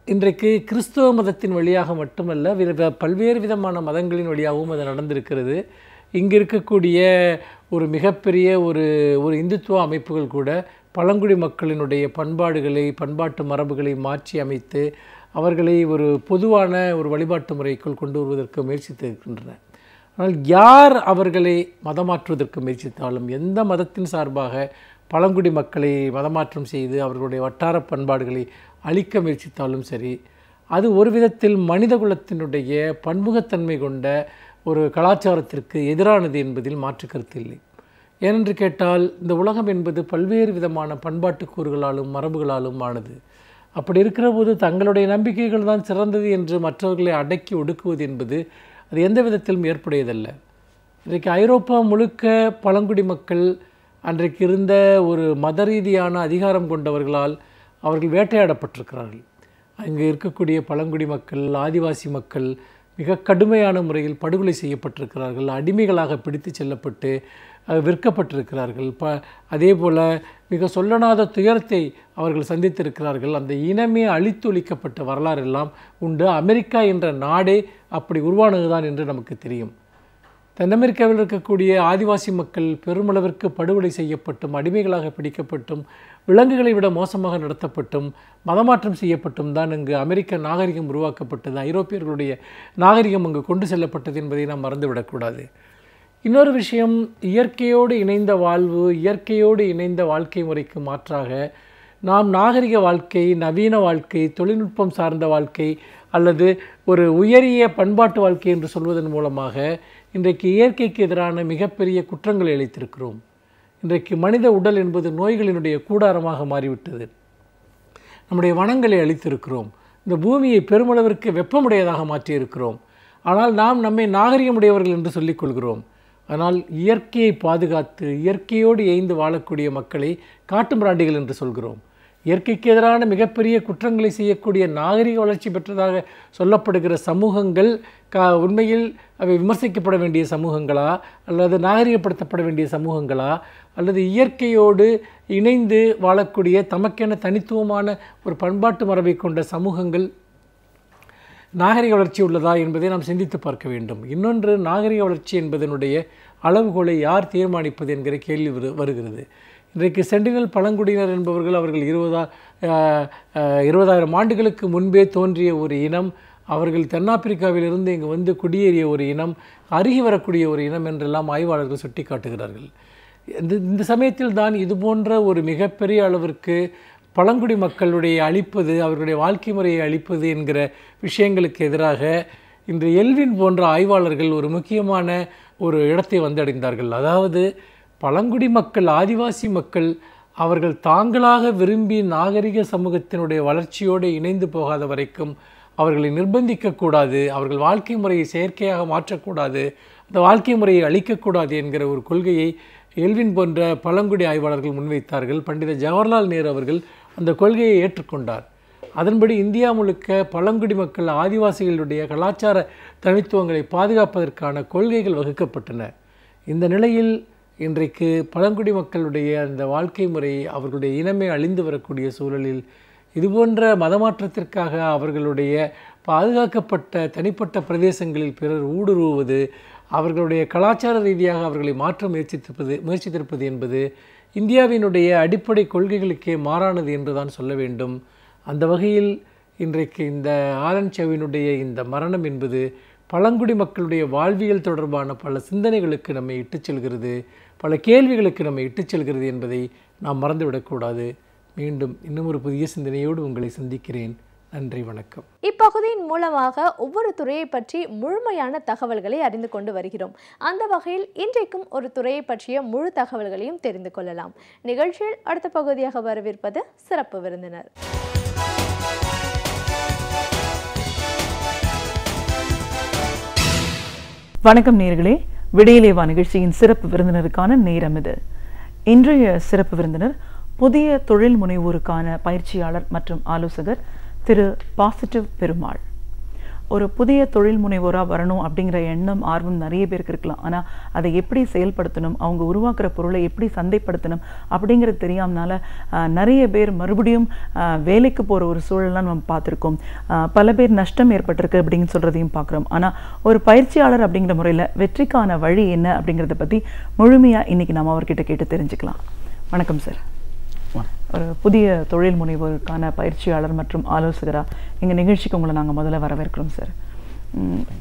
இன்றைக்கு கிறிஸ்துவ மதத்தின் வழியாக மட்டுமல்ல, பல்வேறு விதமான மதங்களின் வழியாகவும் அது நடந்திருக்கிறது. இங்கு இருக்கக்கூடிய ஒரு மிகப்பெரிய ஒரு இந்துத்துவ அமைப்புகள் கூட பழங்குடி மக்களினுடைய பண்பாட்டு மரபுகளை மாற்றி அமைத்து அவர்களை ஒரு பொதுவான ஒரு வழிபாட்டு முறைக்குள் கொண்டு வருவதற்கு முயற்சித்திருக்கின்றன. ஆனால் யார் அவர்களை மதமாற்றுவதற்கு முயற்சித்தாலும், எந்த மதத்தின் சார்பாக பழங்குடி மக்களை மதமாற்றம் செய்து அவர்களுடைய வட்டார பண்பாடுகளை அழிக்க முயற்சித்தாலும் சரி, அது ஒரு விதத்தில் மனித குலத்தினுடைய பன்முகத்தன்மை கொண்ட ஒரு கலாச்சாரத்திற்கு எதிரானது என்பதில் மாற்று கருத்து இல்லை. ஏனென்று கேட்டால், இந்த உலகம் என்பது பல்வேறு விதமான பண்பாட்டு கூறுகளாலும் மரபுகளாலும் ஆனது. அப்படி இருக்கிற போது தங்களுடைய நம்பிக்கைகள் தான் சிறந்தது என்று மற்றவர்களை அடக்கி ஒடுக்குவது என்பது அது எந்த விதத்திலும் ஏற்புடையதல்ல. இன்றைக்கு ஐரோப்பா முழுக்க பழங்குடி மக்கள் அன்றைக்கு இருந்த ஒரு மத ரீதியான அதிகாரம் கொண்டவர்களால் அவர்கள் வேட்டையாடப்பட்டிருக்கிறார்கள். அங்கே இருக்கக்கூடிய பழங்குடி மக்கள், ஆதிவாசி மக்கள் மிக கடுமையான முறையில் படுகொலை செய்யப்பட்டிருக்கிறார்கள். அடிமைகளாக பிடித்து செல்லப்பட்டு விற்கப்பட்டிருக்கிறார்கள். அதே போல் மிக சொல்லனாத துயரத்தை அவர்கள் சந்தித்திருக்கிறார்கள். அந்த இனமே அழித்தொழிக்கப்பட்ட வரலாறு எல்லாம் உண்டு. அமெரிக்கா என்ற நாடே அப்படி உருவானதுதான் என்று நமக்கு தெரியும். தென் அமெரிக்காவில் இருக்கக்கூடிய ஆதிவாசி மக்கள் பெருமளவிற்கு படுகொலை செய்யப்பட்டும், அடிமைகளாக பிடிக்கப்பட்டும், விலங்குகளை விட மோசமாக நடத்தப்பட்டும், மதமாற்றம் செய்யப்பட்டும் தான் இங்கு அமெரிக்க நாகரிகம் உருவாக்கப்பட்டது. ஐரோப்பியர்களுடைய நாகரிகம் அங்கு கொண்டு செல்லப்பட்டது என்பதை நாம் மறந்துவிடக்கூடாது. இன்னொரு விஷயம், இயற்கையோடு இணைந்த வாழ்வு, இயற்கையோடு இணைந்த வாழ்க்கை முறைக்கு மாற்றாக நாம் நாகரிக வாழ்க்கை, நவீன வாழ்க்கை, தொழில்நுட்பம் சார்ந்த வாழ்க்கை அல்லது ஒரு உயரிய பண்பாட்டு வாழ்க்கை என்று சொல்வதன் மூலமாக இன்றைக்கு இயற்கைக்கு எதிரான மிகப்பெரிய குற்றங்களை இழைத்திருக்கிறோம். இன்றைக்கு மனித உடல் என்பது நோய்களினுடைய கூடாரமாக மாறிவிட்டது. நம்முடைய வனங்களை அழித்திருக்கிறோம். இந்த பூமியை பெருமளவிற்கு வெப்பமுடையதாக மாற்றியிருக்கிறோம். ஆனால் நாம் நம்மை நாகரிகமுடையவர்கள் என்று சொல்லிக் கொள்கிறோம். ஆனால் இயற்கையை பாதுகாத்து இயற்கையோடு இயைந்து வாழக்கூடிய மக்களை காட்டுமிராண்டிகள் என்று சொல்கிறோம். இயற்கைக்கு எதிரான மிகப்பெரிய குற்றங்களை செய்யக்கூடிய நாகரிக வளர்ச்சி பெற்றதாக சொல்லப்படுகிற சமூகங்கள் உண்மையில் அவை விமர்சிக்கப்பட வேண்டிய சமூகங்களா, அல்லது நாகரிகப்படுத்தப்பட வேண்டிய சமூகங்களா, அல்லது இயற்கையோடு இணைந்து வாழக்கூடிய தமக்கென தனித்துவமான ஒரு பண்பாட்டு மரபை கொண்ட சமூகங்கள் நாகரிக வளர்ச்சி உள்ளதா என்பதை நாம் சிந்தித்து பார்க்க வேண்டும். இன்னொன்று, நாகரிக வளர்ச்சி என்பதனுடைய அளவுகோலை யார் தீர்மானிப்பது என்கிற கேள்வி வருகிறது. இன்றைக்கு சென்டினல் பழங்குடியினர் என்பவர்கள் அவர்கள் 20,000 ஆண்டுகளுக்கு முன்பே தோன்றிய ஒரு இனம், அவர்கள் தென்னாப்பிரிக்காவிலிருந்து இங்கு வந்து குடியேறிய ஒரு இனம், அருகி வரக்கூடிய ஒரு இனம் என்றெல்லாம் ஆய்வாளர்கள் சுட்டி காட்டுகிறார்கள். இந்த சமயத்தில் தான் இது போன்ற ஒரு மிகப்பெரிய அளவிற்கு பழங்குடி மக்களுடைய அழிப்பது, அவர்களுடைய வாழ்க்கை முறையை அழிப்பது என்கிற விஷயங்களுக்கு எதிராக இன்று எல்வின் போன்ற ஆய்வாளர்கள் ஒரு முக்கியமான ஒரு இடத்தை வந்தடைந்தார்கள். அதாவது பழங்குடி மக்கள், ஆதிவாசி மக்கள் அவர்கள் தாங்களாக விரும்பி நாகரிக சமூகத்தினுடைய வளர்ச்சியோடு இணைந்து போகாத வரைக்கும் அவர்களை நிர்பந்திக்கக்கூடாது, அவர்கள் வாழ்க்கை முறையை செயற்கையாக மாற்றக்கூடாது, அந்த வாழ்க்கை முறையை அழிக்கக்கூடாது என்கிற ஒரு கொள்கையை எல்வின் போன்ற பழங்குடி ஆய்வாளர்கள் முன்வைத்தார்கள். பண்டித ஜவஹர்லால் நேரு அவர்கள் அந்த கொள்கையை ஏற்றுக்கொண்டார். அதன்படி இந்தியா முழுக்க பழங்குடி மக்கள், ஆதிவாசிகளுடைய கலாச்சார தனித்துவங்களை பாதுகாப்பதற்கான கொள்கைகள் வகுக்கப்பட்டன. இந்த நிலையில் இன்றைக்கு பழங்குடி மக்களுடைய அந்த வாழ்க்கை முறை, அவர்களுடைய இனமே அழிந்து வரக்கூடிய சூழலில் இதுபோன்ற மதமாற்றத்திற்காக அவர்களுடைய பாதுகாக்கப்பட்ட தனிப்பட்ட பிரதேசங்களில் பிறர் ஊடுருவுவது, அவர்களுடைய கலாச்சார ரீதியாக அவர்களை மாற்ற முயற்சித்திருப்பது என்பது இந்தியாவினுடைய அடிப்படை கொள்கைகளுக்கே மாறானது என்று தான் சொல்ல வேண்டும். அந்த வகையில் இன்றைக்கு இந்த ஆலன் சௌவினுடைய இந்த மரணம் என்பது பழங்குடி மக்களுடைய வாழ்வியல் தொடர்பான பல சிந்தனைகளுக்கு நம்மை இட்டுச் செல்கிறது, பல கேள்விகளுக்கு நம்மை இட்டுச் செல்கிறது என்பதை நாம் மறந்துவிடக்கூடாது. மீண்டும் இன்னும் ஒரு புதிய சிந்தனையோடு உங்களை சந்திக்கிறேன். நன்றி, வணக்கம். இப்பகுதியின் மூலமாக ஒவ்வொரு துறையை பற்றி முழுமையான தகவல்களை அறிந்து கொண்டு வருகிறோம். அந்த வகையில் இன்றைக்கும் ஒரு துறையை பற்றிய முழு தகவல்களையும் தெரிந்து கொள்ளலாம். நிகழ்ச்சியில் அடுத்த பகுதியாக வரவிருப்பது சிறப்பு விருந்தினர். வணக்கம் நேயர்களே, விடியலேவா நிகழ்ச்சியின் சிறப்பு விருந்தினருக்கான நேரம் இது. இன்றைய சிறப்பு விருந்தினர் புதிய தொழில் முனைவோருக்கான பயிற்சியாளர் மற்றும் ஆலோசகர் திரு பாசிட்டிவ் பெருமாள். ஒரு புதிய தொழில் முனைவோராக வரணும் அப்படிங்கிற எண்ணம், ஆர்வம் நிறைய பேருக்கு இருக்கலாம். ஆனால் அதை எப்படி செயல்படுத்தணும், அவங்க உருவாக்குற பொருளை எப்படி சந்தைப்படுத்தணும் அப்படிங்கிறது தெரியாமனால நிறைய பேர் மறுபடியும் வேலைக்கு போகிற ஒரு சூழலாம் நம்ம பார்த்துருக்கோம். பல பேர் நஷ்டம் ஏற்பட்டிருக்கு அப்படின்னு சொல்கிறதையும் பார்க்குறோம். ஆனால் ஒரு பயிற்சியாளர் அப்படிங்கிற முறையில் வெற்றிக்கான வழி என்ன அப்படிங்கிறத பற்றி முழுமையாக இன்றைக்கி நம்ம அவர்கிட்ட கேட்டு தெரிஞ்சுக்கலாம். வணக்கம் சார். ஒரு புதிய தொழில் முனைவோருக்கான பயிற்சியாளர் மற்றும் ஆலோசகராக எங்கள் நிகழ்ச்சிக்கு உங்களை நாங்கள் முதல்ல வரவேற்கிறோம் சார்.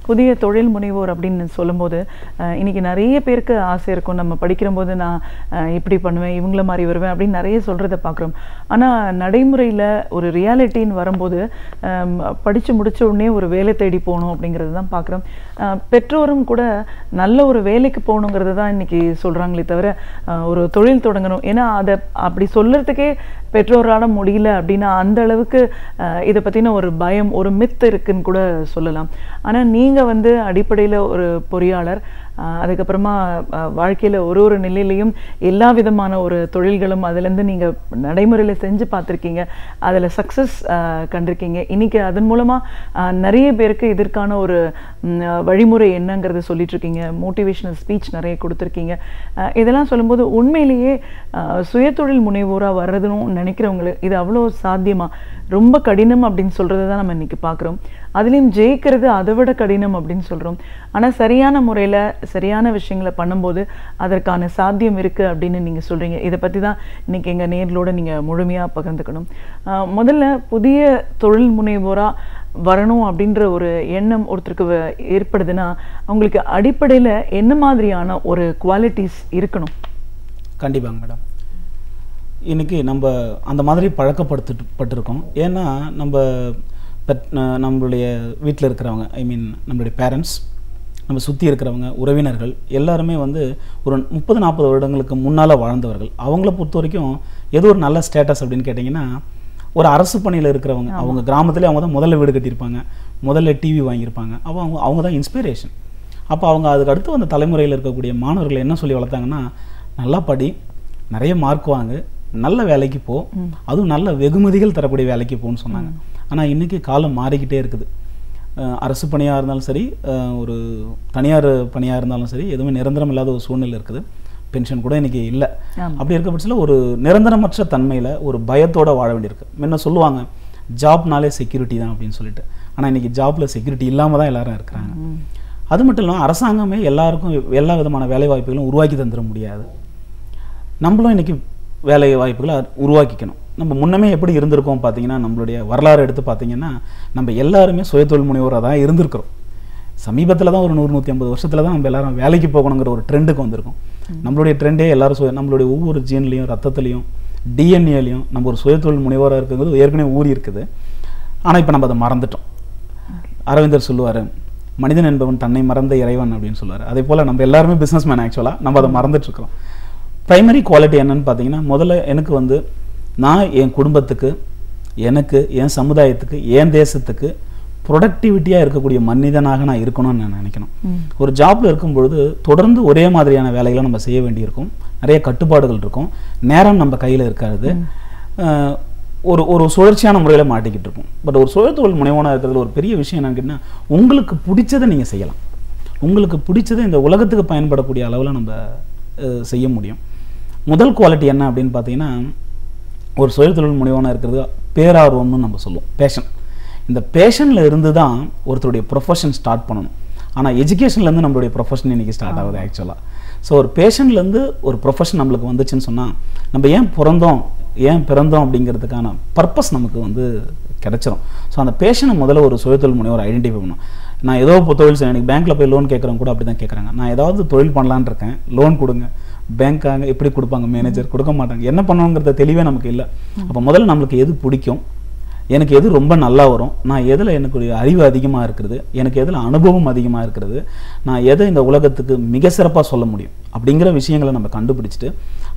புதிய தொழில் முனைவோர் அப்படின்னு சொல்லும்போது இன்றைக்கி நிறைய பேருக்கு ஆசை இருக்கும். நம்ம படிக்கிறபோது நான் இப்படி பண்ணுவேன், இவங்கள மாதிரி வருவேன் அப்படின்னு நிறைய சொல்கிறத பார்க்குறோம். ஆனால் நடைமுறையில் ஒரு ரியாலிட்டின்னு வரும்போது படித்து முடித்த உடனே ஒரு வேலை தேடி போகணும் அப்படிங்கிறது தான் பார்க்குறோம். பெற்றோரும் கூட நல்ல ஒரு வேலைக்கு போகணுங்கிறது தான் இன்றைக்கி சொல்கிறாங்களே தவிர ஒரு தொழில் தொடங்கணும், ஏன்னா அதை அப்படி சொல்கிறதுக்கே பெற்றோரால் முடியல அப்படின்னா அந்த அளவுக்கு இதை பற்றின ஒரு பயம், ஒரு மித் இருக்குன்னு கூட சொல்லலாம். ஆனால் நீங்கள் வந்து அடிப்படையில் ஒரு பொறியாளர், அதுக்கப்புறமா வாழ்க்கையில் ஒரு நிலையிலையும் எல்லா விதமான ஒரு தொழில்களும் அதுலேருந்து நீங்கள் நடைமுறையில் செஞ்சு பார்த்துருக்கீங்க, அதில் சக்ஸஸ் கண்டிருக்கீங்க. இன்றைக்கி அதன் மூலமாக நிறைய பேருக்கு இதற்கான ஒரு வழிமுறை என்னங்கிறத சொல்லிட்டுருக்கீங்க, மோட்டிவேஷனல் ஸ்பீச் நிறைய கொடுத்துருக்கீங்க. இதெல்லாம் சொல்லும்போது உண்மையிலேயே சுயதொழில் முனைவோராக வர்றதுன்னு நினைக்கிறவங்களுக்கு இது அவ்வளோ சாத்தியமாக? ரொம்ப கடினம் அப்படின்னு சொல்கிறது தான் நம்ம இன்றைக்கி பார்க்குறோம். அதுலேயும் ஜெயிக்கிறது அதை விட கடினம் அப்படின்னு சொல்கிறோம். ஆனால் சரியான முறையில் சரியான விஷயங்களை பண்ணும்போது அதற்கான சாத்தியம் இருக்குது அப்படின்னு நீங்கள் சொல்கிறீங்க. இதை பற்றி தான் இன்றைக்கி எங்கள் நேர்களோடு நீங்கள் முழுமையாக பகிர்ந்துக்கணும். முதல்ல புதிய தொழில் முனைவோராக வரணும் அப்படின்ற ஒரு எண்ணம் ஒருத்தருக்கு ஏற்படுதுன்னா அவங்களுக்கு அடிப்படையில் என்ன மாதிரியான ஒரு குவாலிட்டிஸ் இருக்கணும்? கண்டிப்பாங்க மேடம். இன்றைக்கி நம்ம அந்த மாதிரி பழக்கப்படுத்தப்பட்டிருக்கோம். ஏன்னா நம்மளுடைய வீட்டில் இருக்கிறவங்க, ஐ மீன் நம்மளுடைய பேரண்ட்ஸ், நம்ம சுற்றி இருக்கிறவங்க, உறவினர்கள் எல்லாருமே வந்து ஒரு 30-40 வருடங்களுக்கு முன்னால் வாழ்ந்தவர்கள். அவங்கள பொறுத்த வரைக்கும் ஏதோ ஒரு நல்ல ஸ்டேட்டஸ் அப்படின்னு கேட்டிங்கன்னா ஒரு அரசு பணியில் இருக்கிறவங்க, அவங்க கிராமத்திலே அவங்க தான் முதல்ல வீடு கட்டியிருப்பாங்க, முதல்ல டிவி வாங்கியிருப்பாங்க. அப்போ அவங்க தான் இன்ஸ்பிரேஷன். அப்போ அவங்க அதுக்கு அடுத்து அந்த தலைமுறையில் இருக்கக்கூடிய மாணவர்களை என்ன சொல்லி வளர்த்தாங்கன்னா, நல்லா படி, நிறைய மார்க் வாங்கு, நல்ல வேலைக்கு போ, அதுவும் நல்ல வெகுமதிகள் தரக்கூடிய வேலைக்கு போன்னு சொன்னாங்க. ஆனால் இன்றைக்கி காலம் மாறிக்கிட்டே இருக்குது. அரசு பணியாக இருந்தாலும் சரி, ஒரு தனியார் பணியாக இருந்தாலும் சரி, எதுவுமே நிரந்தரம் இல்லாத ஒரு சூழ்நிலை இருக்குது. பென்ஷன் கூட இன்றைக்கி இல்லை. அப்படி இருக்க பட்சத்தில் ஒரு நிரந்தரமற்ற தன்மையில் ஒரு பயத்தோடு வாழ வேண்டியிருக்கு. முன்ன சொல்லுவாங்க ஜாப்னாலே செக்யூரிட்டி தான் அப்படின்னு சொல்லிட்டு. ஆனால் இன்றைக்கி ஜாப்பில் செக்யூரிட்டி இல்லாமல் தான் எல்லாரும் இருக்கிறாங்க. அது மட்டும் இல்லாமல் அரசாங்கமே எல்லாருக்கும் எல்லா விதமான வேலை வாய்ப்புகளும் உருவாக்கி தந்துட முடியாது. நம்மளும் இன்றைக்கி வேலை வாய்ப்புகளை உருவாக்கிக்கணும். நம்ம முன்னமே எப்படி இருந்திருக்கோம் பார்த்தீங்கன்னா, நம்மளுடைய வரலாறு எடுத்து பார்த்தீங்கன்னா, நம்ம எல்லாருமே சுயதொழில் முனைவோராக தான் இருந்திருக்கிறோம். சமீபத்தில் தான் ஒரு 100-150 வருஷத்தில் தான் நம்ம எல்லாரும் வேலைக்கு போகணுங்கிற ஒரு ட்ரெண்டுக்கு வந்திருக்கோம். நம்மளுடைய ட்ரெண்டே எல்லாரும் நம்மளுடைய ஒவ்வொரு ஜீன்லேயும், ரத்தத்துலேயும், டிஎன்ஏலையும் நம்ம ஒரு சுயதொழில் முனைவோராக இருக்கிறது ஏற்கனவே ஊறி இருக்குது. ஆனால் இப்போ நம்ம அதை மறந்துட்டோம். அரவிந்தர் சொல்லுவார், மனிதன் என்பவன் தன்னை மறந்த இறைவன் அப்படின்னு சொல்லுவார். அதே போல் நம்ம எல்லாருமே பிஸ்னஸ் மேன். ஆக்சுவலாக நம்ம அதை மறந்துட்டுருக்கோம். ப்ரைமரி குவாலிட்டி என்னன்னு பார்த்தீங்கன்னா, முதல்ல எனக்கு வந்து நான் என் குடும்பத்துக்கு, எனக்கு, என் சமுதாயத்துக்கு, என் தேசத்துக்கு ப்ரொடக்டிவிட்டியாக இருக்கக்கூடிய மனிதனாக நான் இருக்கணும்னு நான் நினைக்கணும். ஒரு ஜாப்பில் இருக்கும்பொழுது தொடர்ந்து ஒரே மாதிரியான வேலைகளை நம்ம செய்ய வேண்டியிருக்கும். நிறைய கட்டுப்பாடுகள் இருக்கும். நேரம் நம்ம கையில் இருக்காது. ஒரு சுழற்சியான முறையில் மாட்டிக்கிட்டு இருக்கும். பட் ஒரு சுயதொழில் முனைவோனாக இருக்கிறதுல ஒரு பெரிய விஷயம் என்னன்னு கேட்டிங்கன்னா, உங்களுக்கு பிடிச்சதை நீங்கள் செய்யலாம். உங்களுக்கு பிடிச்சதை இந்த உலகத்துக்கு பயன்படக்கூடிய அளவில் நம்ம செய்ய முடியும். முதல் குவாலிட்டி என்ன அப்படின்னு பார்த்தீங்கன்னா, ஒரு சுயதொழில் முனைவோனாக இருக்கிறது பேரார்வம்னு நம்ம சொல்லுவோம், பேஷன். இந்த பேஷனில் இருந்து தான் ஒருத்தருடைய ப்ரொஃபஷன் ஸ்டார்ட் பண்ணணும். ஆனால் எஜுகேஷன்லேருந்து நம்மளுடைய ப்ரொஃபஷன் இன்றைக்கி ஸ்டார்ட் ஆகுது ஆக்சுவலாக. ஸோ ஒரு பேஷன்லேருந்து ஒரு ப்ரொஃபஷன் நம்மளுக்கு வந்துச்சுன்னு சொன்னால், நம்ம ஏன் பிறந்தோம் அப்படிங்கிறதுக்கான பர்பஸ் நமக்கு வந்து கிடைச்சிரும். ஸோ அந்த பேஷனை முதல்ல ஒரு சுயதொழில் முனைவர் ஐடென்டிஃபை பண்ணணும். நான் ஏதோ இப்போ தொழில் செய்ய, எனக்கு பேங்க்கில் போய் லோன் கேட்குறவங்க கூட அப்படி தான் கேட்குறாங்க. நான் ஏதாவது தொழில் பண்ணலான்னு இருக்கேன், லோன் கொடுங்க. பேங்க்காங்க எப்படி கொடுப்பாங்க? மேனேஜர் கொடுக்க மாட்டாங்க. என்ன பண்ணுவோங்கிறத தெளிவே நமக்கு இல்லை. அப்போ முதல்ல நம்மளுக்கு எது பிடிக்கும், எனக்கு எது ரொம்ப நல்லா வரும், நான் எதில் எனக்கு அறிவு அதிகமாக இருக்கிறது, எனக்கு எதில் அனுபவம் அதிகமாக இருக்கிறது, நான் எதை இந்த உலகத்துக்கு மிக சிறப்பாக சொல்ல முடியும் அப்படிங்கிற விஷயங்களை நம்ம கண்டுபிடிச்சிட்டு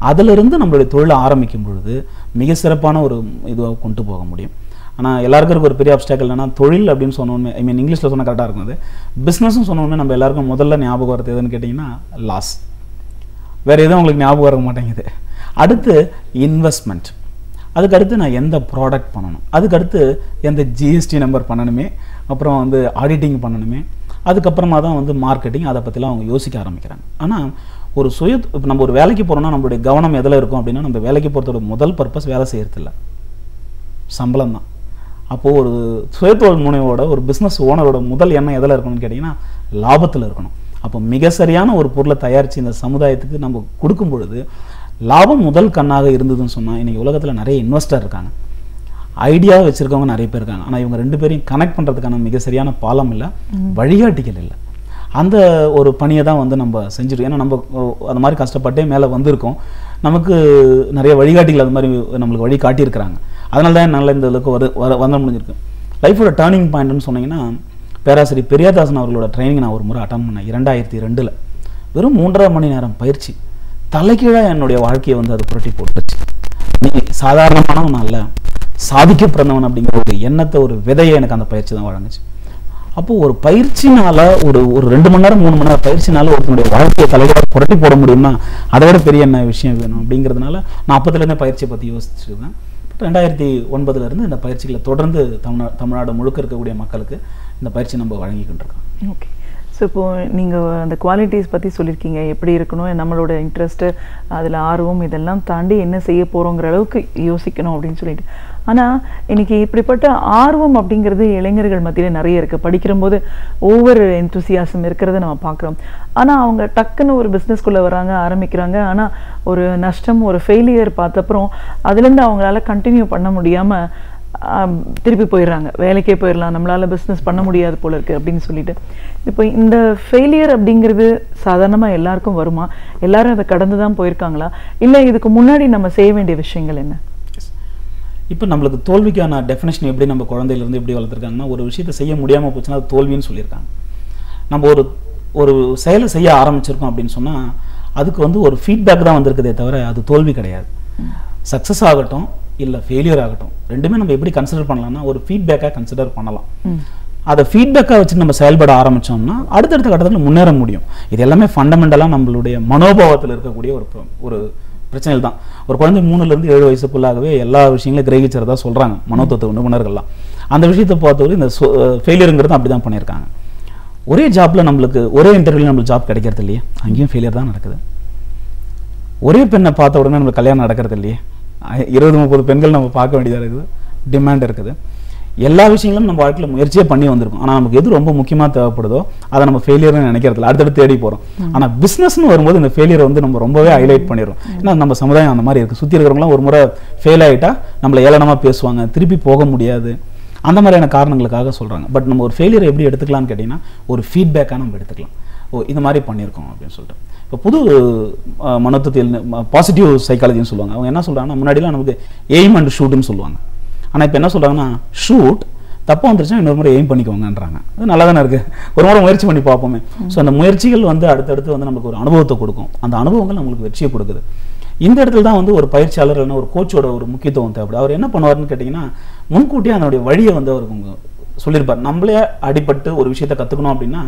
அதிலிருந்து நம்மளுடைய தொழிலை ஆரம்பிக்கும் பொழுது மிக சிறப்பான ஒரு இதுவாக கொண்டு போக முடியும். ஆனால் எல்லாருக்கும் ஒரு பெரிய அப்டாக்கிள் என்னன்னா, தொழில் அப்படின்னு சொன்னோன்னு, ஐ மீன் இங்கிலீஷில் சொன்னால் கரெக்டாக இருக்கும். அது பிஸ்னஸ்ன்னு சொன்னோன்னு நம்ம எல்லாருக்கும் முதல்ல ஞாபகம் வரது எதுன்னு கேட்டிங்கன்னா லாஸ். வேறு எதுவும் உங்களுக்கு ஞாபகம் வர மாட்டேங்குது. அடுத்து இன்வெஸ்ட்மெண்ட், அதுக்கடுத்து நான் எந்த ப்ராடக்ட் பண்ணணும், அதுக்கடுத்து எந்த ஜிஎஸ்டி நம்பர் பண்ணணுமே, அப்புறம் வந்து ஆடிட்டிங் பண்ணணுமே, அதுக்கப்புறமா தான் வந்து மார்க்கெட்டிங், அதை பற்றிலாம் அவங்க யோசிக்க ஆரம்பிக்கிறாங்க. ஆனால் ஒரு இப்போ நம்ம ஒரு வேலைக்கு போகிறோம்னா நம்மளுடைய கவனம் எதில் இருக்கும் அப்படின்னா, நம்ம வேலைக்கு போகிறதோட முதல் பர்பஸ் வேலை செய்யறதில்ல, சம்பளம் தான். அப்போது ஒரு சுயதொழில் முனைவோட ஒரு பிஸ்னஸ் ஓனரோட முதல் எண்ணம் எதில் இருக்கணும்னு கேட்டிங்கன்னா லாபத்தில் இருக்கணும். அப்போ மிக சரியான ஒரு பொருளை தயாரித்து இந்த சமுதாயத்துக்கு நம்ம கொடுக்கும் பொழுது லாபம் முதல் கண்ணாக இருந்ததுன்னு சொன்னால், இன்றைக்கி உலகத்தில் நிறைய இன்வெஸ்டர் இருக்காங்க, ஐடியாவை வச்சுருக்கவங்க நிறைய பேர் இருக்காங்க. ஆனால் இவங்க ரெண்டு பேரையும் கனெக்ட் பண்ணுறதுக்கான மிக சரியான பாலம் இல்லை, வழிகாட்டிகள் இல்லை. அந்த ஒரு பணியை தான் வந்து நம்ம செஞ்சுருக்கோம். ஏன்னா நம்ம அந்த மாதிரி கஷ்டப்பட்டே மேலே வந்திருக்கோம். நமக்கு நிறைய வழிகாட்டிகள் அது மாதிரி நம்மளுக்கு வழி காட்டியிருக்கிறாங்க. அதனால தான் நல்ல இந்த அளவுக்கு வர முடிஞ்சிருக்கு. லைஃபோட டேர்னிங் பாயிண்ட்னு சொன்னீங்கன்னா, பேராசிரியர் பெரியாதாசன் அவர்களோட ட்ரைனிங் நான் ஒரு முறை அட்டன் பண்ணேன் 2002. வெறும் 3.5 மணி நேரம் பயிற்சி தலைகீழாக என்னுடைய வாழ்க்கையை வந்து அது புரட்டி போட்டுச்சு. நீ சாதாரணமானவன் அல்ல, சாதிக்க பிறந்தவன் அப்படிங்கிற ஒரு எண்ணத்தை, ஒரு விதையை எனக்கு அந்த பயிற்சி தான் வழங்குச்சு. அப்போது ஒரு பயிற்சினால ஒரு 2 மணி நேரம் 3 மணி நேரம் பயிற்சினால ஒருத்தனுடைய வாழ்க்கையை தலைகீழாக புரட்டி போட முடியும்னா அதை விட பெரிய என்ன விஷயம் வேணும் அப்படிங்கிறதுனால நான் அப்போதுலேருந்தே பயிற்சியை பற்றி யோசிச்சுருந்தேன். 2009 இந்த பயிற்சிகளை தொடர்ந்து தமிழ்நாடு முழுக்க இருக்கக்கூடிய மக்களுக்கு இந்த பயிற்சி நம்ம வழங்கிக்கிட்டு இருக்கோம். ஓகே. ஸோ இப்போது நீங்கள் அந்த குவாலிட்டிஸ் பற்றி சொல்லியிருக்கீங்க, எப்படி இருக்கணும், நம்மளோட இன்ட்ரெஸ்ட்டு, அதில் ஆர்வம், இதெல்லாம் தாண்டி என்ன செய்ய போகிறோங்கிற அளவுக்கு யோசிக்கணும் அப்படின்னு சொல்லிட்டு. ஆனால் இன்றைக்கி இப்படிப்பட்ட ஆர்வம் அப்படிங்கிறது இளைஞர்கள் மத்தியில் நிறைய இருக்குது. படிக்கிறபோது ஒவ்வொரு என்தூசியாசம் இருக்கிறத நம்ம பார்க்குறோம். ஆனால் அவங்க டக்குன்னு ஒரு பிஸ்னஸ்குள்ளே வராங்க, ஆரம்பிக்கிறாங்க. ஆனால் ஒரு நஷ்டம், ஒரு ஃபெயிலியர் பார்த்தப்புறம் அதுலேருந்து அவங்களால கண்டினியூ பண்ண முடியாமல் திருப்பி போயிடுறாங்க, வேலைக்கே போயிடலாம், நம்மளால் பிஸ்னஸ் பண்ண முடியாது போல இருக்குது அப்படின்னு சொல்லிட்டு. இப்போ இந்த ஃபெயிலியர் அப்படிங்கிறது சாதாரணமாக எல்லாருக்கும் வருமா? எல்லாரும் அதை கடந்து தான் போயிருக்காங்களா? இல்லை இதுக்கு முன்னாடி நம்ம செய்ய வேண்டிய விஷயங்கள் என்ன? இப்போ நம்மளுக்கு தோல்விக்கான டெஃபினேஷன் எப்படி நம்ம குழந்தையிலேருந்து எப்படி வளர்த்துருக்காங்கன்னா, ஒரு விஷயத்தை செய்ய முடியாமல் போச்சுன்னா அது தோல்வின்னு சொல்லியிருக்காங்க. நம்ம ஒரு செயலை செய்ய ஆரம்பிச்சிருக்கோம் அப்படின்னு சொன்னால் அதுக்கு வந்து ஒரு ஃபீட்பேக் தான் வந்திருக்குதே தவிர அது தோல்வி கிடையாது. சக்ஸஸ் ஆகட்டும் இல்லை ஃபெயிலியர் ஆகட்டும், ரெண்டுமே நம்ம எப்படி கன்சிடர் பண்ணலாம்னா ஒரு ஃபீட்பேக்காக கன்சிடர் பண்ணலாம். அதை ஃபீட்பேக்காக வச்சு நம்ம செயல்பட ஆரம்பித்தோம்னா அடுத்தடுத்த கட்டத்தில் முன்னேற முடியும். இது எல்லாமே ஃபண்டமெண்டலாக நம்மளுடைய மனோபாவத்தில் இருக்கக்கூடிய ஒரு பிரச்சனைகள் தான். ஒரு குழந்தை 3-7 வயசுக்குள்ளாகவே எல்லா விஷயங்களும் கிரகிக்கிறதா சொல்கிறாங்க மனோதத்துவ நிபுணர்கள்லாம். அந்த விஷயத்தை பொறுத்தவரை இந்த ஃபெயிலியருங்கிறது அப்படி தான் பண்ணியிருக்காங்க. ஒரே ஜாப்பில் நம்மளுக்கு ஒரே இன்டர்வியூவில் நம்மளுக்கு ஜாப் கிடைக்கிறது இல்லையே, அங்கேயும் ஃபெயிலியர் தான் நடக்குது. ஒரே பெண்ணை பார்த்த உடனே நம்மளுக்கு கல்யாணம் நடக்கிறது இல்லையே, 20-30 பெண்கள் நம்ம பார்க்க வேண்டியதாக இருக்குது, டிமாண்ட் இருக்குது. எல்லா விஷயங்களும் நம்ம வாழ்க்கையில் முயற்சியே பண்ணி வந்திருக்கும். ஆனால் நமக்கு எது ரொம்ப முக்கியமாக தேவைப்படுதோ அதை நம்ம ஃபெயிலியர்னு நினைக்கிறதில்ல, அடுத்தடுத்து தேடி போகிறோம். ஆனால் பிஸ்னஸ்னு வரும்போது இந்த ஃபெயிலியரை வந்து நம்ம ரொம்பவே ஹைலைட் பண்ணிடுறோம். ஏன்னா நம்ம சமுதாயம் அந்த மாதிரி இருக்குது. சுற்றி இருக்கிறவங்களாம் ஒரு முறை ஃபெயில் ஆகிட்டா நம்மளை ஏளனமாக பேசுவாங்க, திருப்பி போக முடியாது, அந்த மாதிரியான காரணங்களுக்காக சொல்கிறாங்க. பட் நம்ம ஒரு ஃபெயிலியரை எப்படி எடுத்துக்கலாம்னு கேட்டிங்கன்னா ஒரு ஃபீட்பேக்காக நம்ம எடுத்துக்கலாம். ஓ இந்த மாதிரி பண்ணியிருக்கோம் அப்படின்னு சொல்லிட்டு. இப்போ புது மனோதத்துவத்தில் பாசிட்டிவ் சைக்காலஜின்னு சொல்லுவாங்க. அவங்க என்ன சொல்கிறாங்கன்னா முன்னாடிலாம் நமக்கு எய்ம் அண்ட் ஷூட்டுன்னு சொல்லுவாங்க. ஆனால் இப்போ என்ன சொல்கிறாங்கன்னா ஷூட் தப்பாக வந்துருச்சுன்னா இன்னொரு முறை எய்ம் பண்ணிக்கோங்கன்றாங்க. அது நல்லா தானே இருக்குது, ஒரு முறை முயற்சி பண்ணி பார்ப்போமே. ஸோ அந்த முயற்சிகள் வந்து அடுத்தடுத்து வந்து நமக்கு ஒரு அனுபவத்தை கொடுக்கும். அந்த அனுபவங்கள் நம்மளுக்கு வெற்றியை கொடுக்குது. இந்த இடத்துல தான் வந்து ஒரு பயிற்சியாளர் இல்லைன்னா ஒரு கோச்சோட ஒரு முக்கியத்துவம் தேவைப்படுது. அவர் என்ன பண்ணுவார்னு கேட்டிங்கன்னா முன்கூட்டியே அதனுடைய வழியை வந்து அவருக்கு சொல்லியிருப்பார். நம்மளே அடிபட்டு ஒரு விஷயத்தை கற்றுக்கணும் அப்படின்னா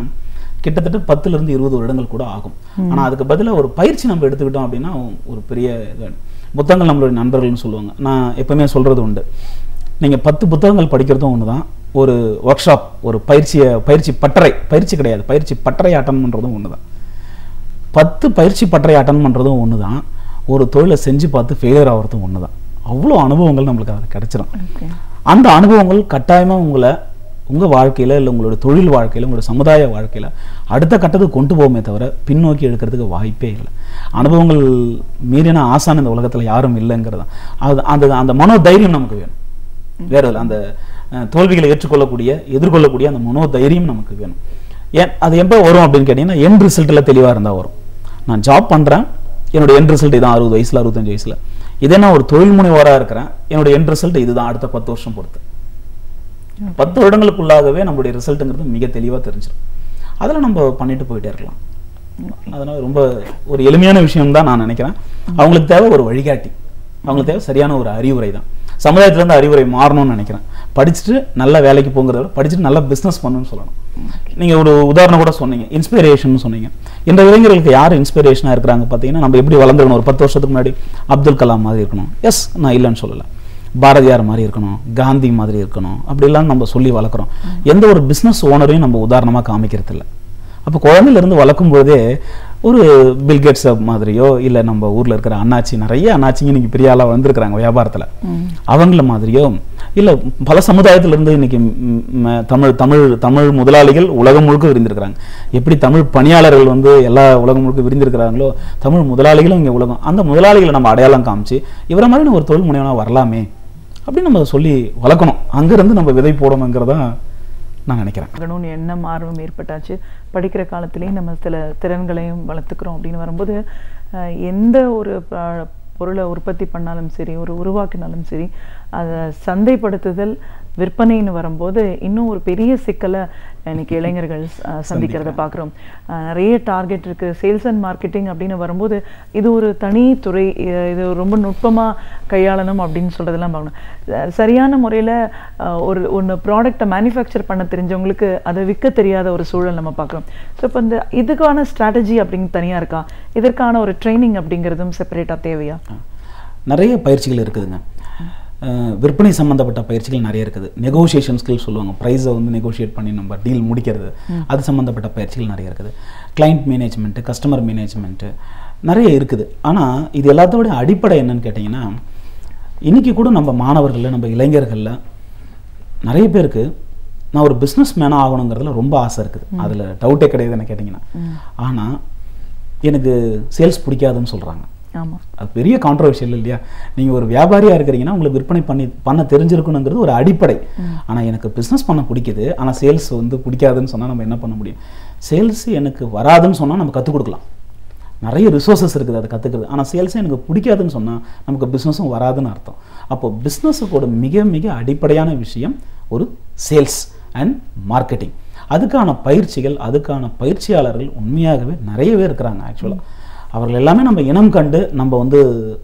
கிட்டத்தட்ட 10-20 வருடங்கள் கூட ஆகும். ஆனால் அதுக்கு பதிலாக ஒரு பயிற்சி நம்ம எடுத்துக்கிட்டோம் அப்படின்னா ஒரு பெரிய புத்தகங்கள் நம்மளுடைய நண்பர்கள்னு சொல்லுவாங்க. நான் எப்பவுமே சொல்கிறது உண்டு, நீங்கள் 10 புத்தகங்கள் படிக்கிறதும் ஒன்று தான், ஒரு ஒர்க் ஷாப் ஒரு பயிற்சி கிடையாது, பயிற்சி பட்டறை அட்டன் பண்ணுறதும் ஒன்று தான். 10 பயிற்சி பட்டறை அட்டன் பண்ணுறதும் ஒன்று தான், ஒரு தொழிலை செஞ்சு பார்த்து ஃபெயிலியர் ஆகிறதும் ஒன்று தான். அவ்வளோ அனுபவங்கள் நம்மளுக்கு அதில் கிடைச்சிடும். அந்த அனுபவங்கள் கட்டாயமாக உங்களை உங்கள் வாழ்க்கையில் இல்லை உங்களோட தொழில் வாழ்க்கையில் உங்களோட சமுதாய வாழ்க்கையில் அடுத்த கட்டத்துக்கு கொண்டு போகுமே தவிர பின்னோக்கி எடுக்கிறதுக்கு வாய்ப்பே இல்லை. அனுபவங்கள் மீறின ஆசான் இந்த உலகத்தில் யாரும் இல்லைங்கிறது தான். அந்த அந்த மனோ தைரியம் நமக்கு வேணும். வேற இல்லை, அந்த தோல்விகளை எதிர்கொள்ளக்கூடிய அந்த மனோ தைரியம் நமக்கு வேணும். அது எப்போ வரும் அப்படின்னு கேட்டிங்கன்னா எண்ட் ரிசல்ட்டில் தெளிவாக இருந்தால் வரும். நான் ஜாப் பண்ணுறேன், என்னோட எண்ட் ரிசல்ட் இதான் 60 வயசில் 65 வயசில். இதே நான் ஒரு தொழில் முனைவோராக இருக்கிறேன், என்னோட எண்ட் ரிசல்ட் இதுதான் அடுத்த 10 வருஷம் பொறுத்து. 10 வருடங்களுக்குள்ளாகவே நம்மளுடைய ரிசல்ட்டுங்கிறது மிக தெளிவாக தெரிஞ்சிடும். அதில் நம்ம பண்ணிட்டு போயிட்டே இருக்கலாம். அதனால ரொம்ப ஒரு எளிமையான விஷயம் தான் நான் நினைக்கிறேன். அவங்களுக்கு தேவை ஒரு வழிகாட்டி, அவங்களுக்கு தேவை சரியான ஒரு அறிவுரை தான். சமுதாயத்திலேருந்து அறிவுரை மாறணும்னு நினைக்கிறேன். படிச்சுட்டு நல்ல வேலைக்கு போங்கிறத படிச்சுட்டு நல்லா பிஸ்னஸ் பண்ணணும்னு சொல்லணும். நீங்கள் ஒரு உதாரணம் கூட சொன்னீங்க, இன்ஸ்பிரேஷன் சொன்னீங்க. இந்த இளைஞர்களுக்கு யார் இன்ஸ்பிரேஷனாக இருக்கிறாங்க பார்த்தீங்கன்னா, நம்ம எப்படி வளர்ந்துக்கணும், ஒரு 10 வருஷத்துக்கு முன்னாடி அப்துல் கலாம் மாதிரி இருக்கணும், எஸ் நான் இல்லைன்னு சொல்லலை, பாரதியார் மாதிரி இருக்கணும், காந்தி மாதிரி இருக்கணும், அப்படிலாம் நம்ம சொல்லி வளர்க்குறோம். எந்த ஒரு பிஸ்னஸ் ஓனரையும் நம்ம உதாரணமாக காமிக்கிறது இல்லை. அப்போ குழந்தையிலேருந்து வளர்க்கும் போதே ஒரு பில்கேட்ஸ் மாதிரியோ இல்லை நம்ம ஊரில் இருக்கிற அண்ணாச்சி, நிறைய அண்ணாச்சிங்க இன்னைக்கு பெரிய ஆளாக வந்திருக்கிறாங்க வியாபாரத்தில், அவங்கள மாதிரியோ இல்லை பல சமுதாயத்திலேருந்து இன்னைக்கு தமிழ் முதலாளிகள் உலகம் முழுக்க விரிந்திருக்கிறாங்க. எப்படி தமிழ் பணியாளர்கள் வந்து எல்லா உலகம் முழுக்க விரிந்திருக்கிறாங்களோ தமிழ் முதலாளிகளும் இங்கே உலகம். அந்த முதலாளிகளை நம்ம அடையாளம் காமிச்சு இவரை மாதிரி ஒரு தொழில் முனைவனாக வரலாமே அப்படின்னு நம்ம சொல்லி வளர்க்கணும். அங்கேருந்து நம்ம விதை போடணுங்கிறதா நான் நினைக்கிறேன். எண்ணம் ஆர்வம் ஏற்பட்டாச்சு, படிக்கிற காலத்திலேயே நம்ம சில திறன்களையும் வளர்த்துக்கிறோம் அப்படின்னு வரும்போது எந்த ஒரு பொருளை உற்பத்தி பண்ணாலும் சரி, ஒரு உருவாக்கினாலும் சரி, அதை சந்தைப்படுத்துதல் விற்பனைன்னு வரும்போது இன்னும் ஒரு பெரிய சிக்கலை இன்னைக்கு இளைஞர்கள் சந்திக்கிறத பார்க்குறோம். நிறைய டார்கெட் இருக்குது. சேல்ஸ் அண்ட் மார்க்கெட்டிங் அப்படின்னு வரும்போது இது ஒரு தனி துறை, இது ரொம்ப நுட்பமாக கையாளணும் அப்படின்னு சொல்கிறதெல்லாம் பார்க்கணும். சரியான முறையில் ஒன்று ப்ராடக்டை மேனுஃபேக்சர் பண்ண தெரிஞ்சவங்களுக்கு அதை விற்க தெரியாத ஒரு சூழல் நம்ம பார்க்குறோம். ஸோ இப்போ இதுக்கான ஸ்ட்ராட்டஜி அப்படிங்கிறது தனியாக இருக்கா, இதற்கான ஒரு ட்ரைனிங் அப்படிங்கிறதும் செப்பரேட்டாக தேவையா? நிறைய பயிற்சிகள் இருக்குதுங்க. விற்பனை சம்மந்தப்பட்ட பயிற்சிகள் நிறைய இருக்குது. நெகோசியேஷன் ஸ்கில் சொல்லுவாங்க, ப்ரைஸை வந்து நெகோஷியேட் பண்ணி நம்ம டீல் முடிக்கிறது, அது சம்மந்தப்பட்ட பயிற்சிகள் நிறைய இருக்குது. கிளைண்ட் மேனேஜ்மெண்ட்டு, கஸ்டமர் மேனேஜ்மெண்ட்டு நிறைய இருக்குது. ஆனால் இது எல்லாத்தோட அடிப்படை என்னன்னு கேட்டிங்கன்னா, இன்றைக்கி கூட நம்ம மாணவர்களில் நம்ம இளைஞர்களில் நிறைய பேருக்கு நான் ஒரு பிஸ்னஸ் மேனாக ஆகணுங்கிறதுல ரொம்ப ஆசை இருக்குது. அதில் டவுட்டே கிடையாது என்ன கேட்டிங்கன்னா. ஆனால் எனக்கு சேல்ஸ் பிடிக்காதுன்னு சொல்கிறாங்க. ஆமாம், அது பெரிய கான்ட்ரவர்ஷியல் இல்லையா? நீங்கள் ஒரு வியாபாரியாக இருக்கிறீங்கன்னா உங்களுக்கு விற்பனை பண்ண தெரிஞ்சிருக்கணுங்கிறது ஒரு அடிப்படை. ஆனால் எனக்கு பிஸ்னஸ் பண்ண பிடிக்குது, ஆனால் சேல்ஸ் வந்து பிடிக்காதுன்னு சொன்னால் நம்ம என்ன பண்ண முடியும்? சேல்ஸ் எனக்கு வராதுன்னு சொன்னால் நம்ம கற்றுக் கொடுக்கலாம், நிறைய ரிசோர்ஸஸ் இருக்குது அதை கற்றுக்கிறது. ஆனால் சேல்ஸே எனக்கு பிடிக்காதுன்னு சொன்னால் நமக்கு பிஸ்னஸும் வராதுன்னு அர்த்தம். அப்போது பிஸ்னஸுக்கோட மிக மிக அடிப்படையான விஷயம் ஒரு சேல்ஸ் அண்ட் மார்க்கெட்டிங். அதுக்கான பயிற்சிகள், அதுக்கான பயிற்சியாளர்கள் உண்மையாகவே நிறையவே இருக்கிறாங்க. ஆக்சுவலாக அவர்கள் எல்லாமே நம்ம இனம் கண்டு நம்ம வந்து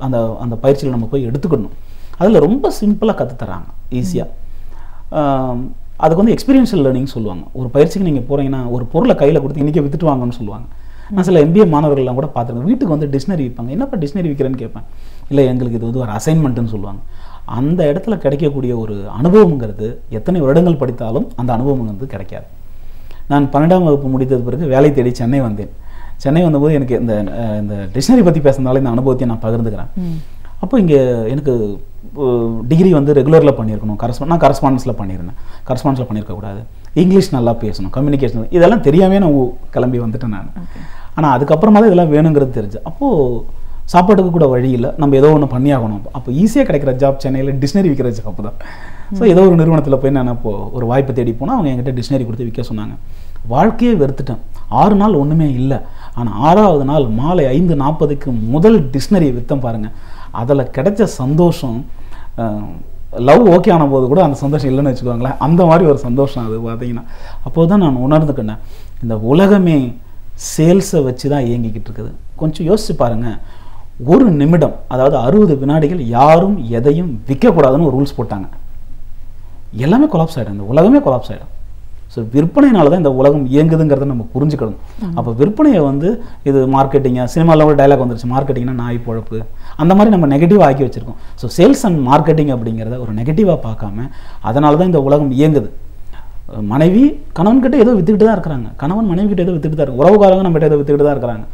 அந்த அந்த பயிற்சிகளை நம்ம போய் எடுத்துக்கணும். அதில் ரொம்ப சிம்பிளாக கற்றுத்தராங்க ஈஸியாக. அதுக்கு வந்து எக்ஸ்பீரியன்ஷியல் லேர்னிங் சொல்லுவாங்க. ஒரு பயிற்சிக்கு நீங்கள் போகிறீங்கன்னா ஒரு பொருளை கையில் கொடுத்து இன்றைக்கி வித்துட்டு வாங்கன்னு சொல்லுவாங்க. நான் சில MBA மாணவர்கள்லாம் கூட பார்த்துருக்கேன். வீட்டுக்கு வந்து டிக்ஷனரி விற்பாங்க. என்னப்பா டிக்ஷனரி விற்கிறேன்னு கேட்பேன். இல்லை எங்களுக்கு இது வந்து ஒரு அசைன்மெண்ட்டுன்னு சொல்லுவாங்க. அந்த இடத்துல கிடைக்கக்கூடிய ஒரு அனுபவங்கிறது எத்தனை வருடங்கள் படித்தாலும் அந்த அனுபவம் வந்து கிடைக்காது. நான் 12ஆம் வகுப்பு முடித்தது பிறகு வேலை தேடி சென்னை வந்தேன். சென்னை வந்தபோது எனக்கு இந்த டிக்ஷனரி பற்றி பேசுறதுனால இந்த அனுபவத்தை நான் பகிர்ந்துக்கிறேன். அப்போ இங்கே எனக்கு டிகிரி வந்து ரெகுலரில் பண்ணியிருக்கணும், நான் கரஸ்பாண்டன்ஸில் பண்ணியிருந்தேன். கரஸ்பாண்டன்ஸில் பண்ணியிருக்கக்கூடாது, இங்கிலீஷ் நல்லா பேசணும், கம்யூனிகேஷன், இதெல்லாம் தெரியாமே நான் கிளம்பி வந்துட்டேன் நான். ஆனால் அதுக்கப்புறமா தான் இதெல்லாம் வேணுங்கிறது தெரிஞ்சு. அப்போது சாப்பாட்டுக்கு கூட வழி இல்லை, நம்ம ஏதோ ஒன்று பண்ணியாகணும். அப்போ ஈஸியாக கிடைக்கிற ஜாப் சென்னையில் டிக்ஷனரி விற்கிற ஜாப் தான். ஸோ ஏதோ ஒரு நிறுவனத்தில் போய் நான் இப்போது ஒரு வாய்ப்பு தேடி போனால் அவங்க என்கிட்ட டிக்ஷனரி கொடுத்து விற்க சொன்னாங்க. வாழ்க்கையே வெறுத்துட்டேன். 6 நாள் ஒன்றுமே இல்லை. ஆனால் 6ஆவது நாள் மாலை 5:40க்கு முதல் டிக்ஷனரி விற்றேன் பாருங்கள். அதில் கிடைச்ச சந்தோஷம், லவ் ஓகே ஆன போது கூட அந்த சந்தோஷம் இல்லைன்னு வச்சுக்கோங்களேன். அந்த மாதிரி ஒரு சந்தோஷம் அது பார்த்தீங்கன்னா. அப்போது தான் நான் உணர்ந்துக்கிட்டேன், இந்த உலகமே சேல்ஸை வச்சு தான் இயங்கிக்கிட்டு இருக்குது. கொஞ்சம் யோசிச்சு பாருங்கள். ஒரு நிமிடம், அதாவது 60 வினாடிகள் யாரும் எதையும் விற்கக்கூடாதுன்னு ஒரு ரூல்ஸ் போட்டாங்க. எல்லாமே கொலாப்ஸ் ஆகிடும், இந்த உலகமே கொலாப்ஸ் ஆகிடும். ஸோ விற்பனையினால தான் இந்த உலகம் இயங்குதுங்கிறத நம்ம புரிஞ்சுக்கணும். அப்போ விற்பனையை வந்து இது மார்க்கெட்டிங்காக, சினிமாவில் ஒரு டைலாக் வந்துருச்சு, மார்க்கெட்டிங்னா நாய் பொழப்பு, அந்த மாதிரி நம்ம நெகட்டிவாக ஆக்கி வச்சுருக்கோம். ஸோ சேல்ஸ் அண்ட் மார்க்கெட்டிங் அப்படிங்கிறத ஒரு நெகட்டிவாக பார்க்காம, அதனால தான் இந்த உலகம் இயங்குது. மனைவி கணவன்கிட்ட ஏதோ வித்துக்கிட்டு தான் இருக்கிறாங்க, கணவன் மனைவி கிட்ட ஏதோ வித்துக்கிட்டு தான் இருக்காங்க, உறவுக்காரங்க நம்மகிட்ட ஏதோ வித்துக்கிட்டு தான் இருக்கிறாங்க.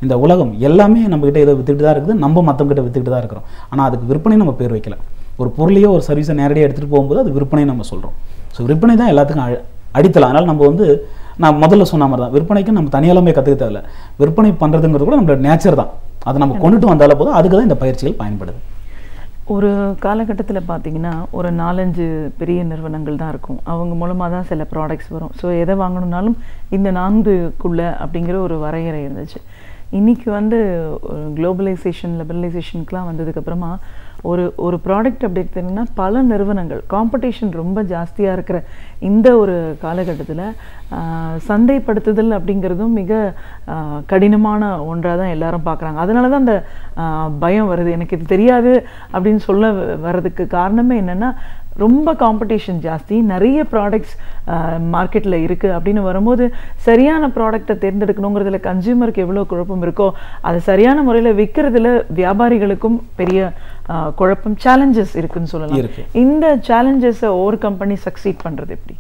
இந்த உலகம் எல்லாமே நம்மகிட்ட ஏதோ வித்துக்கிட்டு தான் இருக்குது, நம்ம மற்றவங்கிட்ட வித்துக்கிட்டு தான் இருக்கிறோம். ஆனால் அதுக்கு விற்பனை நம்ம பேர் வைக்கல. ஒரு பொருளையோ ஒரு சர்வீஸை நேரடியாக எடுத்துகிட்டு போகும்போது அது விற்பனை நம்ம சொல்கிறோம். ஸோ விற்பனை தான் எல்லாத்துக்கும் அடித்தலாம். அதனால் நம்ம வந்து நான் முதல்ல சொன்ன மாதிரி தான், விற்பனைக்கு நம்ம தனியாலுமே கற்றுக்க தேவையில்ல. விற்பனை பண்ணுறதுங்கிறது கூட நம்மளோட நேச்சர் தான். அதை நம்ம கொண்டுட்டு வந்தால போதும். அதுக்கு தான் இந்த பயிற்சிகள் பயன்படுது. ஒரு காலகட்டத்தில் பார்த்தீங்கன்னா ஒரு 4-5 பெரிய நிறுவனங்கள் தான் இருக்கும். அவங்க மூலமாக தான் சில ப்ராடக்ட்ஸ் வரும். ஸோ எதை வாங்கணுன்னாலும் இந்த 4க்குள்ளே அப்படிங்கிற ஒரு வரையறை இருந்துச்சு. இன்றைக்கி வந்து குளோபலைசேஷன், லிபரலைசேஷனுக்குலாம் வந்ததுக்கப்புறமா ஒரு ப்ராடக்ட் அப்படி எடுத்திங்கன்னா பல நிறுவனங்கள், காம்படிஷன் ரொம்ப ஜாஸ்தியாக இருக்கிற இந்த ஒரு காலகட்டத்தில் சந்தைப்படுத்துதல் அப்படிங்கிறதும் மிக கடினமான ஒன்றாக தான் எல்லாரும் பார்க்குறாங்க. அதனால தான் அந்த பயம் வருது. எனக்கு இது தெரியாது அப்படின்னு சொல்ல வர்றதுக்கு காரணமே என்னென்னா, ரொம்ப காம்படிஷன் ஜாஸ்தி, நிறைய ப்ராடக்ட்ஸ் மார்க்கெட்டில் இருக்குது அப்படின்னு வரும்போது சரியான ப்ராடக்டை தேர்ந்தெடுக்கணுங்கிறதுல கன்சியூமருக்கு எவ்வளோ குழப்பம் இருக்கோ, அதை சரியான முறையில் விற்கிறதுல வியாபாரிகளுக்கும் பெரிய குழப்பம், சேலஞ்சஸ் இருக்குன்னு சொல்லலாம். இந்த சேலஞ்சஸை ஓவர் கம்பெனி சக்சீட் பண்ணுறது எப்படி?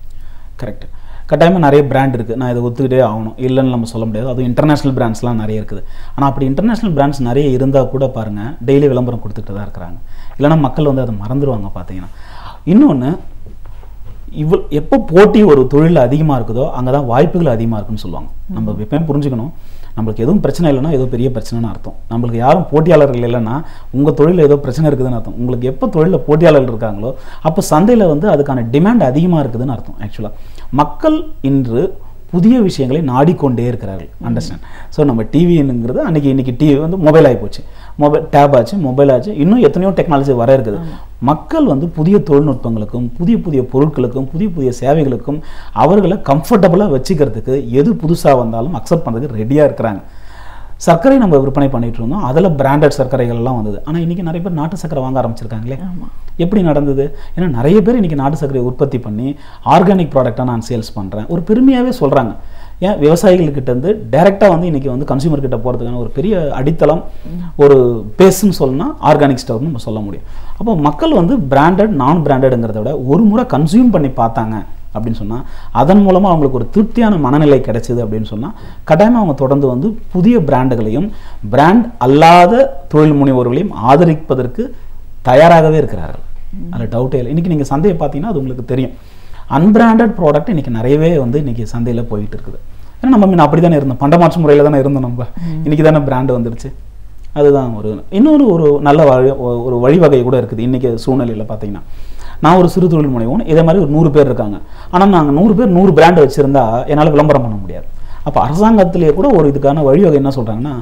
கரெக்ட். கட்டாயமாக நிறைய பிராண்ட் இருக்குது, நான் இதை ஒத்துக்கிட்டே ஆகணும், இல்லைன்னு நம்ம சொல்ல முடியாது. அதுவும் இன்டர்நேஷ்னல் பிராண்ட்ஸ்லாம் நிறைய இருக்குது. ஆனால் அப்படி இன்டர்நேஷ்னல் பிராண்ட்ஸ் நிறைய இருந்தால் கூட பாருங்கள், டெய்லி விளம்பரம் கொடுத்துட்டு தான் இருக்கிறாங்க. இல்லைனா மக்கள் வந்து அதை மறந்துடுவாங்க பார்த்தீங்கன்னா. இன்னொன்று, எப்போ போட்டி ஒரு தொழிலில் அதிகமாக இருக்குதோ அங்கே தான் வாய்ப்புகள் அதிகமாக இருக்குன்னு சொல்லுவாங்க. நம்ம எப்பயும் புரிஞ்சுக்கணும், நம்மளுக்கு எதுவும் பிரச்சனை இல்லைன்னா ஏதோ பெரிய பிரச்சனைன்னு அர்த்தம். நம்மளுக்கு யாரும் போட்டியாளர்கள் இல்லைன்னா உங்கள் தொழிலில் ஏதோ பிரச்சனை இருக்குதுன்னு அர்த்தம். உங்களுக்கு எப்போ தொழிலில் போட்டியாளர்கள் இருக்காங்களோ அப்போ சந்தையில் வந்து அதுக்கான டிமாண்ட் அதிகமாக இருக்குதுன்னு அர்த்தம். ஆக்சுவலாக மக்கள் இன்று புதிய விஷயங்களை நாடிக்கொண்டே இருக்கிறார்கள். அண்டர்ஸ்டாண்ட். ஸோ நம்ம டிவிங்கிறது இன்னைக்கு டிவி வந்து மொபைல் ஆகி போச்சு, டேப் ஆச்சு, மொபைல் ஆச்சு, இன்னும் எத்தனையோ டெக்னாலஜி வர இருக்குது. மக்கள் வந்து புதிய தொழில்நுட்பங்களுக்கும் புதிய பொருட்களுக்கும் புதிய சேவைகளுக்கும் அவர்களை கம்ஃபர்டபுளாக வச்சுக்கிறதுக்கு எது புதுசாக வந்தாலும் அக்செப்ட் பண்ணுறதுக்கு ரெடியாக இருக்கிறாங்க. சர்க்கரை நம்ம விற்பனை பண்ணிட்டு இருந்தோம், அதில் பிராண்டட் சர்க்கரைகள்லாம் வந்தது. ஆனால் இன்றைக்கி நிறைய பேர் நாட்டு சர்க்கரை வாங்க ஆரம்பிச்சிருக்காங்களே. எப்படி நடந்தது? ஏன்னா நிறைய பேர் இன்றைக்கி நாட்டு சர்க்கரையை உற்பத்தி பண்ணி ஆர்கானிக் ப்ராடக்டாக நான் சேல்ஸ் பண்ணுறேன் ஒரு பெருமையாகவே சொல்கிறாங்க. ஏன் விவசாயிகள்கிட்டேருந்து டைரெக்டாக வந்து இன்றைக்கி வந்து கன்சியூமர் கிட்ட போகிறதுக்கான ஒரு பெரிய அடித்தளம், ஒரு பேஸ்ன்னு சொல்லணும்னா ஆர்கானிக் ஸ்டவ்னு நம்ம சொல்ல முடியும். அப்போ மக்கள் வந்து பிராண்டட் நான் பிராண்டடுங்கிறத விட ஒரு முறை கன்சியூம் பண்ணி பார்த்தாங்க அப்படின்னு சொன்னால் அதன் மூலமாக அவங்களுக்கு ஒரு திருப்தியான மனநிலை கிடைச்சிது அப்படின்னு சொன்னால் கட்டாயமாக அவங்க தொடர்ந்து வந்து புதிய பிராண்டுகளையும் பிராண்ட் அல்லாத தொழில் முனைவோர்களையும் ஆதரிப்பதற்கு தயாராகவே இருக்கிறார்கள். அதில் டவுட்டே இல்லை. இன்றைக்கி நீங்கள் சந்தையை பார்த்தீங்கன்னா அது உங்களுக்கு தெரியும். அன்பிராண்டட் ப்ராடக்ட் இன்றைக்கி நிறையவே வந்து இன்றைக்கி சந்தையில் போயிட்டு இருக்குது. ஏன்னா நம்ம முன்ன அப்படி தானே இருந்தோம், பண்டமாற்று முறையில் தானே இருந்தோம். நம்ம இன்றைக்கி தானே பிராண்டு வந்துடுச்சு. அதுதான் ஒரு நல்ல ஒரு வழிவகை கூட இருக்குது இன்றைக்கி சூழ்நிலையில் பார்த்தீங்கன்னா. நான் ஒரு சிறு தொழில் முனைவோம், இதே மாதிரி ஒரு 100 பேர் இருக்காங்க. ஆனால் நாங்கள் 100 பேர் 100 பிராண்டு வச்சுருந்தா என்னால் விளம்பரம் பண்ண முடியாது. அப்போ அரசாங்கத்திலேயே கூட ஒரு இதுக்கான வழிவகை என்ன சொல்கிறாங்கன்னா,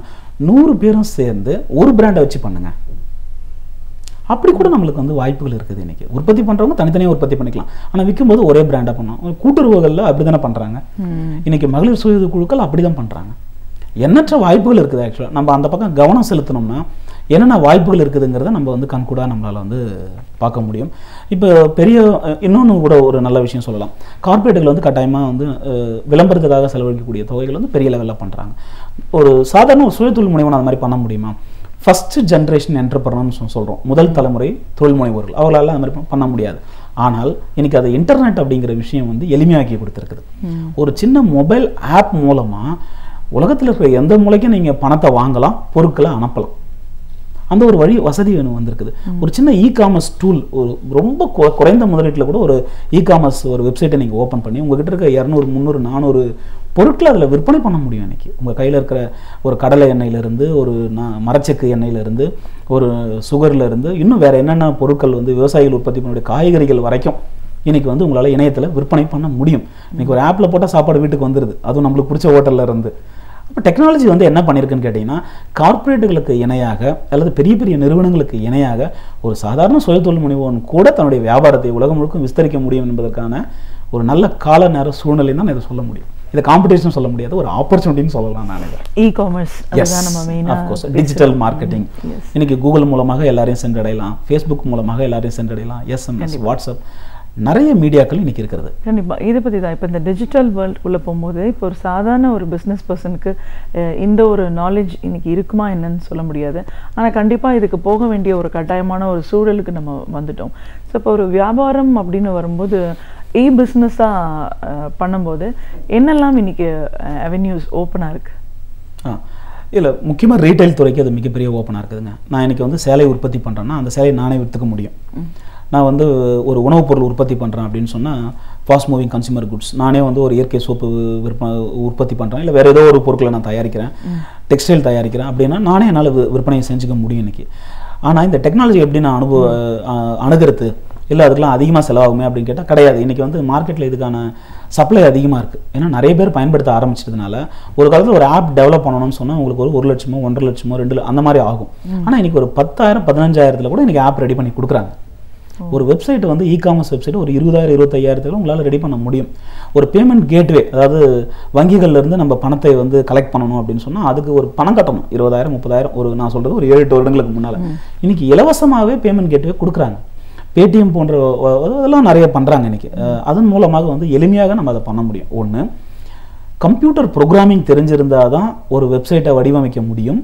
100 பேரும் சேர்ந்து ஒரு பிராண்டை வச்சு பண்ணுங்க. அப்படி கூட நம்மளுக்கு வந்து வாய்ப்புகள் இருக்குது. இன்றைக்கி உற்பத்தி பண்ணுறவங்க தனித்தனியாக உற்பத்தி பண்ணிக்கலாம், ஆனால் விற்கும்போது ஒரே பிராண்டாக பண்ணலாம். கூட்டுறவுகளில் அப்படி தானே பண்ணுறாங்க. இன்றைக்கி மகளிர் சுய குழுக்கள் அப்படி தான் பண்ணுறாங்க. எண்ணற்ற வாய்ப்புகள் இருக்குது. ஆக்சுவலாக நம்ம அந்த பக்கம் கவனம் செலுத்தினோம்னா என்னென்ன வாய்ப்புகள் இருக்குதுங்கிறத நம்ம வந்து கண்கூடாக நம்மளால் வந்து பார்க்க முடியும். இப்போ பெரிய இன்னொன்று கூட ஒரு நல்ல விஷயம் சொல்லலாம். கார்ப்பரேட்டுகள் வந்து கட்டாயமாக வந்து விளம்பரத்துக்காக செலவழிக்கக்கூடிய தொகைகள் வந்து பெரிய லெவலில் பண்ணுறாங்க. ஒரு சாதாரண ஒரு சுயதொழில் முனைவன் அது மாதிரி பண்ண முடியுமா? ஃபஸ்ட்டு ஜென்ரேஷன் என்டர்பிரனர்னு சொல்கிறோம், முதல் தலைமுறை தொழில் முனைவோர்கள், அவர்களால் அது மாதிரி பண்ண முடியாது. ஆனால் இன்னைக்கு அது இன்டர்நெட் அப்படிங்கிற விஷயம் வந்து எளிமையாக்கி கொடுத்துருக்குது. ஒரு சின்ன மொபைல் ஆப் மூலமாக உலகத்தில் இருக்கிற எந்த மூலைக்கும் நீங்கள் பணத்தை வாங்கலாம், பொருட்களை அனுப்பலாம். அந்த ஒரு வழி வசதி வந்திருக்குது. ஒரு சின்ன இ-காமர்ஸ் டூல், ஒரு ரொம்ப குறைந்த முதலீட்டில் கூட ஒரு இ-காமர்ஸ் ஒரு வெப்சைட்டை நீங்கள் ஓப்பன் பண்ணி உங்ககிட்ட இருக்க 200, 300, 400 பொருட்களை அதில் விற்பனை பண்ண முடியும். இன்றைக்கி உங்கள் கையில் இருக்கிற ஒரு கடலை எண்ணெயிலேருந்து, ஒரு மரச்செக்கு எண்ணெயிலேருந்து, ஒரு சுகர்லேருந்து, இன்னும் வேறு என்னென்ன பொருட்கள் வந்து விவசாயிகள் உற்பத்தி பண்ணக்கூடிய காய்கறிகள் வரைக்கும் இன்றைக்கி வந்து உங்களால் இணையத்தில் விற்பனை பண்ண முடியும். இன்றைக்கி ஒரு ஆப்பில் போட்டால் சாப்பாடு வீட்டுக்கு வந்துடுது, அதுவும் நம்மளுக்கு பிடிச்ச ஹோட்டலில் இருந்து. அப்போ டெக்னாலஜி வந்து என்ன பண்ணியிருக்குன்னு கேட்டிங்கன்னா, கார்ப்பரேட்டுகளுக்கு இணையாக அல்லது பெரிய பெரிய நிறுவனங்களுக்கு இணையாக ஒரு சாதாரண சுயதொழில் முனைவோன் கூட தன்னுடைய வியாபாரத்தை உலகம் முழுக்க விஸ்தரிக்க முடியும் என்பதற்கான ஒரு நல்ல கால நேர சூழ்நிலை தான் இதை சொல்ல முடியும். இதை காம்படிஷன் சொல்ல முடியாது, ஒரு ஆப்பர்ச்சுனிட்டின்னு சொல்லலாம். நான் இ-காமர்ஸ் டிஜிட்டல் மார்க்கெட்டிங் இன்னைக்கு கூகுள் மூலமாக எல்லாரையும் சென்றடையலாம், ஃபேஸ்புக் மூலமாக எல்லாரையும் சென்றடையலாம், SMS, வாட்ஸ்அப், நிறைய மீடியாக்கள் இன்னைக்கு இருக்கிறது. கண்டிப்பாக இதை பற்றி தான் இப்போ இந்த டிஜிட்டல் வேர்ல்டுக்குள்ளே போகும்போது இப்போ ஒரு சாதாரண ஒரு பிஸ்னஸ் பர்சனுக்கு இந்த ஒரு நாலேஜ் இன்னைக்கு இருக்குமா என்னன்னு சொல்ல முடியாது. ஆனால் கண்டிப்பாக இதுக்கு போக வேண்டிய ஒரு கட்டாயமான ஒரு சூழலுக்கு நம்ம வந்துட்டோம். ஸோ இப்போ ஒரு வியாபாரம் அப்படின்னு வரும்போது பிஸ்னஸாக பண்ணும்போது என்னெல்லாம் இன்னைக்கு அவென்யூஸ் ஓப்பனாக இருக்குது? இல்லை, முக்கியமாக ரீட்டைல் துறைக்கு அது மிகப்பெரிய ஓப்பனாக இருக்குதுங்க. நான் இன்றைக்கி வந்து சேலை உற்பத்தி பண்ணுறேன்னா அந்த சேலையை நானே விற்றுக்க முடியும். நான் வந்து ஒரு உணவுப் பொருள் உற்பத்தி பண்ணுறேன் அப்படின்னு சொன்னால் ஃபாஸ்ட் மூவிங் கன்சியூமர் குட்ஸ், நானே வந்து ஒரு இயற்கை சோப்பு உற்பத்தி பண்ணுறேன், இல்லை வேறு ஏதோ ஒரு பொருட்களை நான் தயாரிக்கிறேன், டெக்ஸ்டைல் தயாரிக்கிறேன் அப்படின்னா நானே என்னால் விற்பனையை செஞ்சுக்க முடியும் இன்றைக்கி. ஆனால் இந்த டெக்னாலஜி எப்படி நான் அணுகிறது, இல்லை அதுக்கெலாம் அதிகமாக செலவாகுமே அப்படின்னு கேட்டால் கிடையாது. இன்றைக்கி வந்து மார்க்கெட்டில் இதுக்கான சப்ளை அதிகமாக இருக்குது. ஏன்னா நிறைய பேர் பயன்படுத்த ஆரம்பிச்சதுனால ஒரு காலத்தில் ஒரு ஆப் டெவலப் பண்ணணும்னு சொன்னால் உங்களுக்கு ஒரு 1 லட்சமோ 1.5 லட்சமோ 2 அந்த மாதிரி ஆகும். ஆனால் இன்றைக்கி ஒரு 10,000 15,000 கூட இன்றைக்கி ஆப் ரெடி பண்ணி கொடுக்குறாங்க. ஒரு வெப்சைட் வந்து இ-காமர்ஸ் வெப்சைட் ஒரு 20,000 25,000 உங்களால் ரெடி பண்ண முடியும். ஒரு பேமெண்ட் கேட்வே, அதாவது வங்கிகள்லேருந்து நம்ம பணத்தை வந்து கலெக்ட் பண்ணணும் அப்படின்னு சொன்னால் அதுக்கு ஒரு பணம் கட்டணும், 20,000 30,000. ஒரு நான் சொல்கிறது ஒரு 7-8 வருடங்களுக்கு முன்னால் இன்றைக்கி இலவசமாகவே பேமெண்ட் கேட்வே கொடுக்குறாங்க. பேடிஎம் போன்ற அதெல்லாம் நிறைய பண்ணுறாங்க இன்றைக்கி. அதன் மூலமாக வந்து எளிமையாக நம்ம அதை பண்ண முடியும். ஒன்று, கம்ப்யூட்டர் ப்ரோக்ராமிங் தெரிஞ்சிருந்தால் தான் ஒரு வெப்சைட்டை வடிவமைக்க முடியும்,